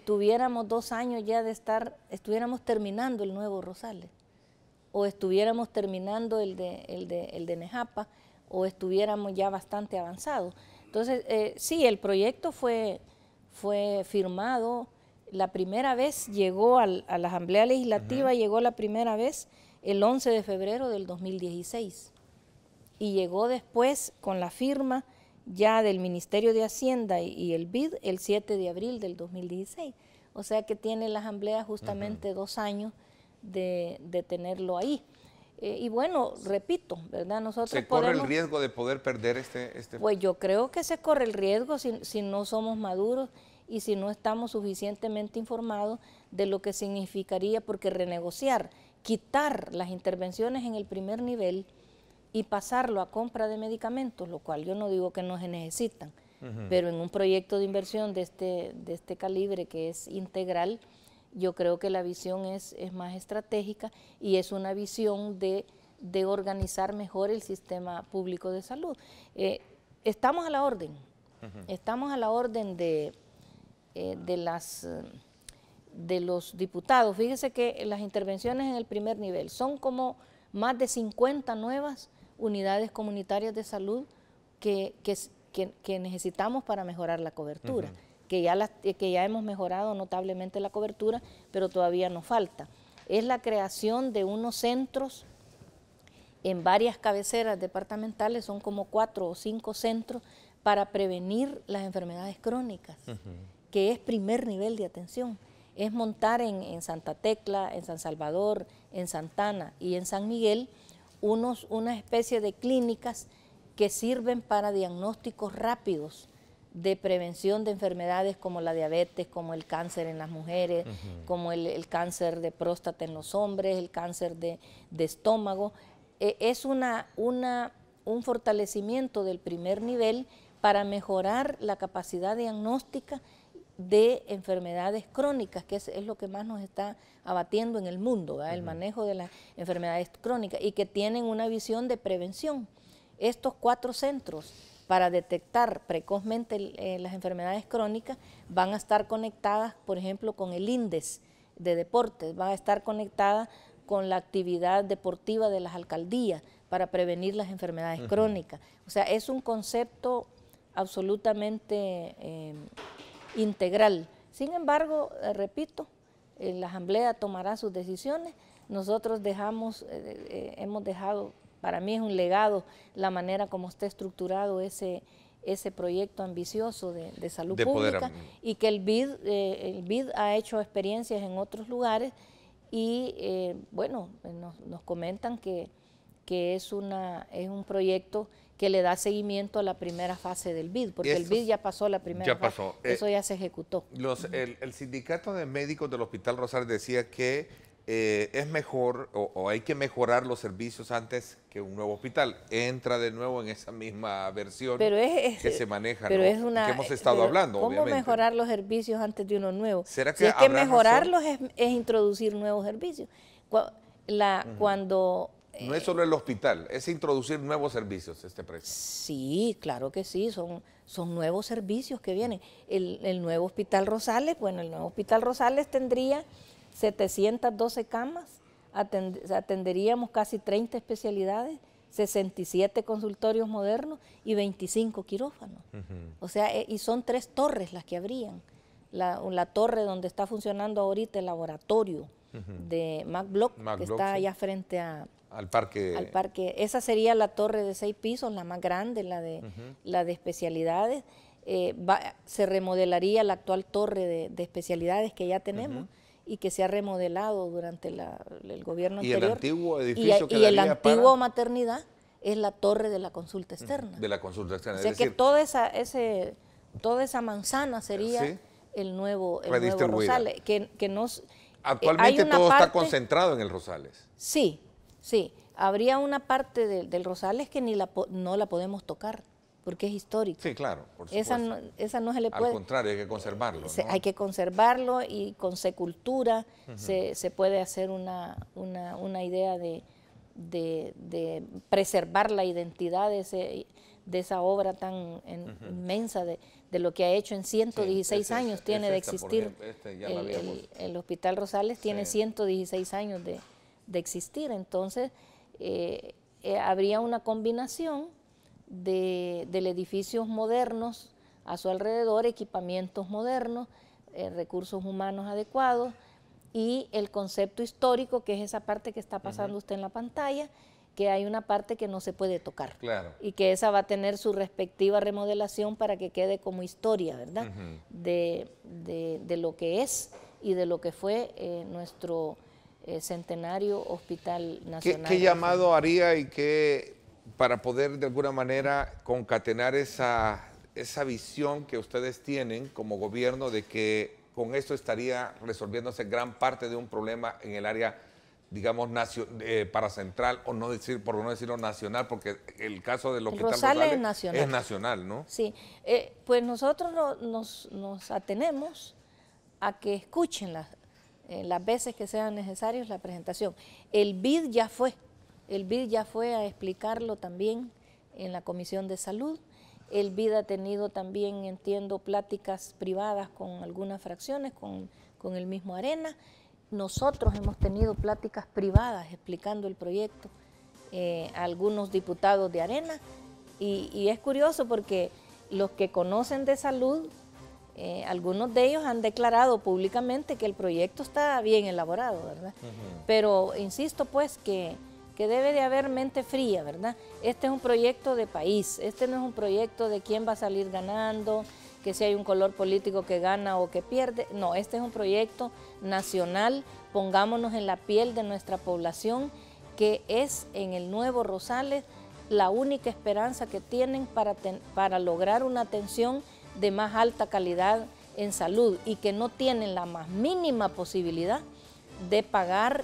Tuviéramos 2 años ya de estar, estuviéramos terminando el nuevo Rosales, o estuviéramos terminando el de Nejapa, o estuviéramos ya bastante avanzados. Entonces, sí, el proyecto fue firmado, la primera vez llegó a la Asamblea Legislativa, llegó la primera vez el 11 de febrero del 2016 y llegó después con la firma ya del Ministerio de Hacienda y el BID el 7 de abril del 2016. O sea que tiene la Asamblea justamente 2 años de tenerlo ahí. Y bueno, repito, ¿verdad? Nosotros ¿Se corre el riesgo de poder perder este? Pues yo creo que se corre el riesgo si no somos maduros y si no estamos suficientemente informados de lo que significaría, porque renegociar, quitar las intervenciones en el primer nivel y pasarlo a compra de medicamentos, lo cual yo no digo que no se necesitan, pero en un proyecto de inversión de este calibre que es integral, yo creo que la visión es más estratégica y es una visión de organizar mejor el sistema público de salud. Estamos a la orden, estamos a la orden de los diputados. Fíjese que las intervenciones en el primer nivel son como más de 50 nuevas unidades comunitarias de salud que necesitamos para mejorar la cobertura. Que ya hemos mejorado notablemente la cobertura, pero todavía nos falta. Es la creación de unos centros en varias cabeceras departamentales, son como 4 o 5 centros para prevenir las enfermedades crónicas, que es primer nivel de atención. Es montar en Santa Tecla, en San Salvador, en Santana y en San Miguel una especie de clínicas que sirven para diagnósticos rápidos de prevención de enfermedades como la diabetes, como el cáncer en las mujeres, como el cáncer de próstata en los hombres, el cáncer de estómago. Es un fortalecimiento del primer nivel para mejorar la capacidad diagnóstica de enfermedades crónicas, que es lo que más nos está abatiendo en el mundo, ¿verdad? El manejo de las enfermedades crónicas, y que tienen una visión de prevención. Estos 4 centros para detectar precozmente las enfermedades crónicas van a estar conectadas, por ejemplo, con el índice de deportes, van a estar conectadas con la actividad deportiva de las alcaldías para prevenir las enfermedades crónicas. O sea, es un concepto absolutamente integral. Sin embargo, repito, la Asamblea tomará sus decisiones. Nosotros hemos dejado, para mí es un legado la manera como está estructurado ese proyecto ambicioso de salud pública, y que el BID ha hecho experiencias en otros lugares y bueno, nos comentan que es un proyecto que le da seguimiento a la primera fase del BID, porque el BID ya pasó la primera fase, eso ya se ejecutó. El sindicato de médicos del Hospital Rosales decía que es mejor o hay que mejorar los servicios antes que un nuevo hospital. Entra de nuevo en esa misma versión que se maneja, pero ¿no? Que hemos estado hablando, ¿cómo obviamente. mejorar los servicios antes de uno nuevo? ¿Será que si es que mejorarlos es introducir nuevos servicios. Cuando no es solo el hospital, es introducir nuevos servicios, precio. Sí, claro que sí, son nuevos servicios que vienen. El nuevo Hospital Rosales, bueno, el nuevo Hospital Rosales tendría 712 camas, atenderíamos casi 30 especialidades, 67 consultorios modernos y 25 quirófanos. O sea, y son 3 torres las que habrían. La torre donde está funcionando ahorita el laboratorio de MacBlock, que está allá frente al parque. Esa sería la torre de 6 pisos, la más grande, la de especialidades. Se remodelaría la actual torre de especialidades que ya tenemos y que se ha remodelado durante el gobierno anterior. ¿Y el antiguo edificio y el antiguo maternidad es la torre de la consulta externa. De la consulta externa. O sea, que toda esa manzana sería el nuevo Rosales. Actualmente todo está concentrado en el Rosales. Sí. Habría una parte del Rosales que no la podemos tocar, porque es histórica. Sí, claro, por supuesto. Esa no se le puede. Al contrario, hay que conservarlo, ¿no? Hay que conservarlo, y con secultura se puede hacer una idea de preservar la identidad de esa obra tan inmensa, de lo que ha hecho en 116 años tiene de existir. El Hospital Rosales tiene 116 años de existir, entonces habría una combinación de edificios modernos a su alrededor, equipamientos modernos, recursos humanos adecuados, y el concepto histórico, que es esa parte que está pasando usted en la pantalla, que hay una parte que no se puede tocar. Claro. Y que esa va a tener su respectiva remodelación para que quede como historia, ¿verdad? De lo que es y de lo que fue nuestro centenario Hospital Nacional. ¿Qué llamado haría y qué, para poder de alguna manera concatenar esa visión que ustedes tienen como gobierno de que con esto estaría resolviéndose gran parte de un problema en el área, digamos, paracentral, o no decir, por no decirlo nacional, porque el caso del Hospital Rosales es nacional, ¿no? Sí, pues nosotros nos atenemos a que escuchen las veces que sean necesarios la presentación. El BID ya fue a explicarlo también en la Comisión de Salud. El BID ha tenido también, entiendo, pláticas privadas con algunas fracciones, con el mismo Arena. Nosotros hemos tenido pláticas privadas explicando el proyecto a algunos diputados de Arena, y es curioso porque los que conocen de salud, algunos de ellos han declarado públicamente que el proyecto está bien elaborado, ¿verdad? Pero insisto pues que debe de haber mente fría, ¿verdad? Este es un proyecto de país, este no es un proyecto de quién va a salir ganando, que si hay un color político que gana o que pierde. No, este es un proyecto nacional. Pongámonos en la piel de nuestra población, que es en el Nuevo Rosales la única esperanza que tienen para lograr una atención de más alta calidad en salud, y que no tienen la más mínima posibilidad de pagar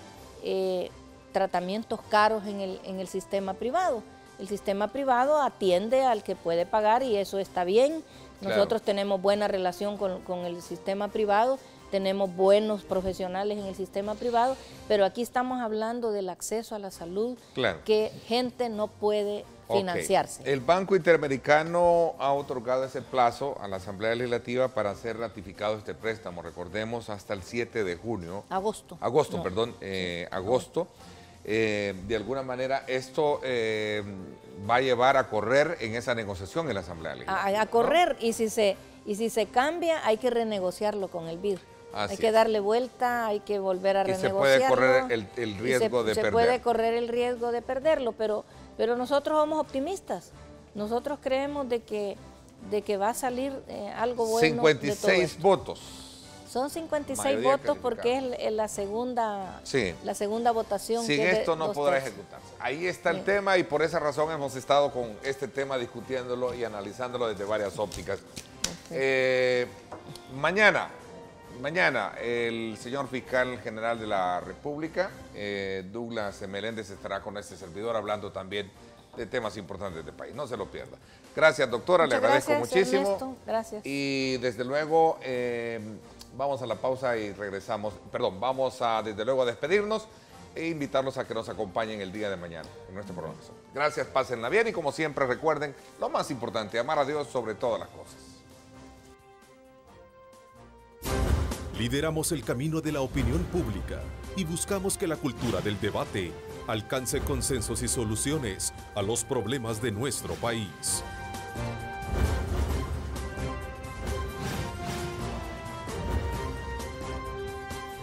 tratamientos caros en el sistema privado. El sistema privado atiende al que puede pagar, y eso está bien. Nosotros tenemos buena relación con el sistema privado, tenemos buenos profesionales en el sistema privado, pero aquí estamos hablando del acceso a la salud, que gente no puede financiarse. El Banco Interamericano ha otorgado ese plazo a la Asamblea Legislativa para ser ratificado este préstamo, recordemos, hasta el 7 de junio. Agosto. Agosto. De alguna manera esto va a llevar a correr en esa negociación en la Asamblea Legislativa. A correr, ¿no? y si se cambia, hay que renegociarlo con el BID. Hay que darle vuelta, hay que volver a renegociarlo. Y se puede correr el riesgo de perderlo. Se puede correr el riesgo de perderlo, pero nosotros somos optimistas. Nosotros creemos de que va a salir algo bueno. 56 votos. Son 56 votos porque es la segunda votación. Sin esto no podrá ejecutarse. Ahí está el tema, y por esa razón hemos estado con este tema discutiéndolo y analizándolo desde varias ópticas. Mañana el señor fiscal general de la República, Douglas Meléndez, estará con este servidor hablando también de temas importantes del país. No se lo pierda. Gracias, doctora, le agradezco muchísimo. Ernesto, gracias. Y desde luego vamos a la pausa y regresamos. Vamos a desde luego a despedirnos e invitarlos a que nos acompañen el día de mañana en nuestro programa. Gracias, pásenla bien, y como siempre recuerden, lo más importante, amar a Dios sobre todas las cosas. Lideramos el camino de la opinión pública y buscamos que la cultura del debate alcance consensos y soluciones a los problemas de nuestro país.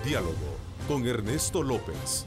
Diálogo con Ernesto López.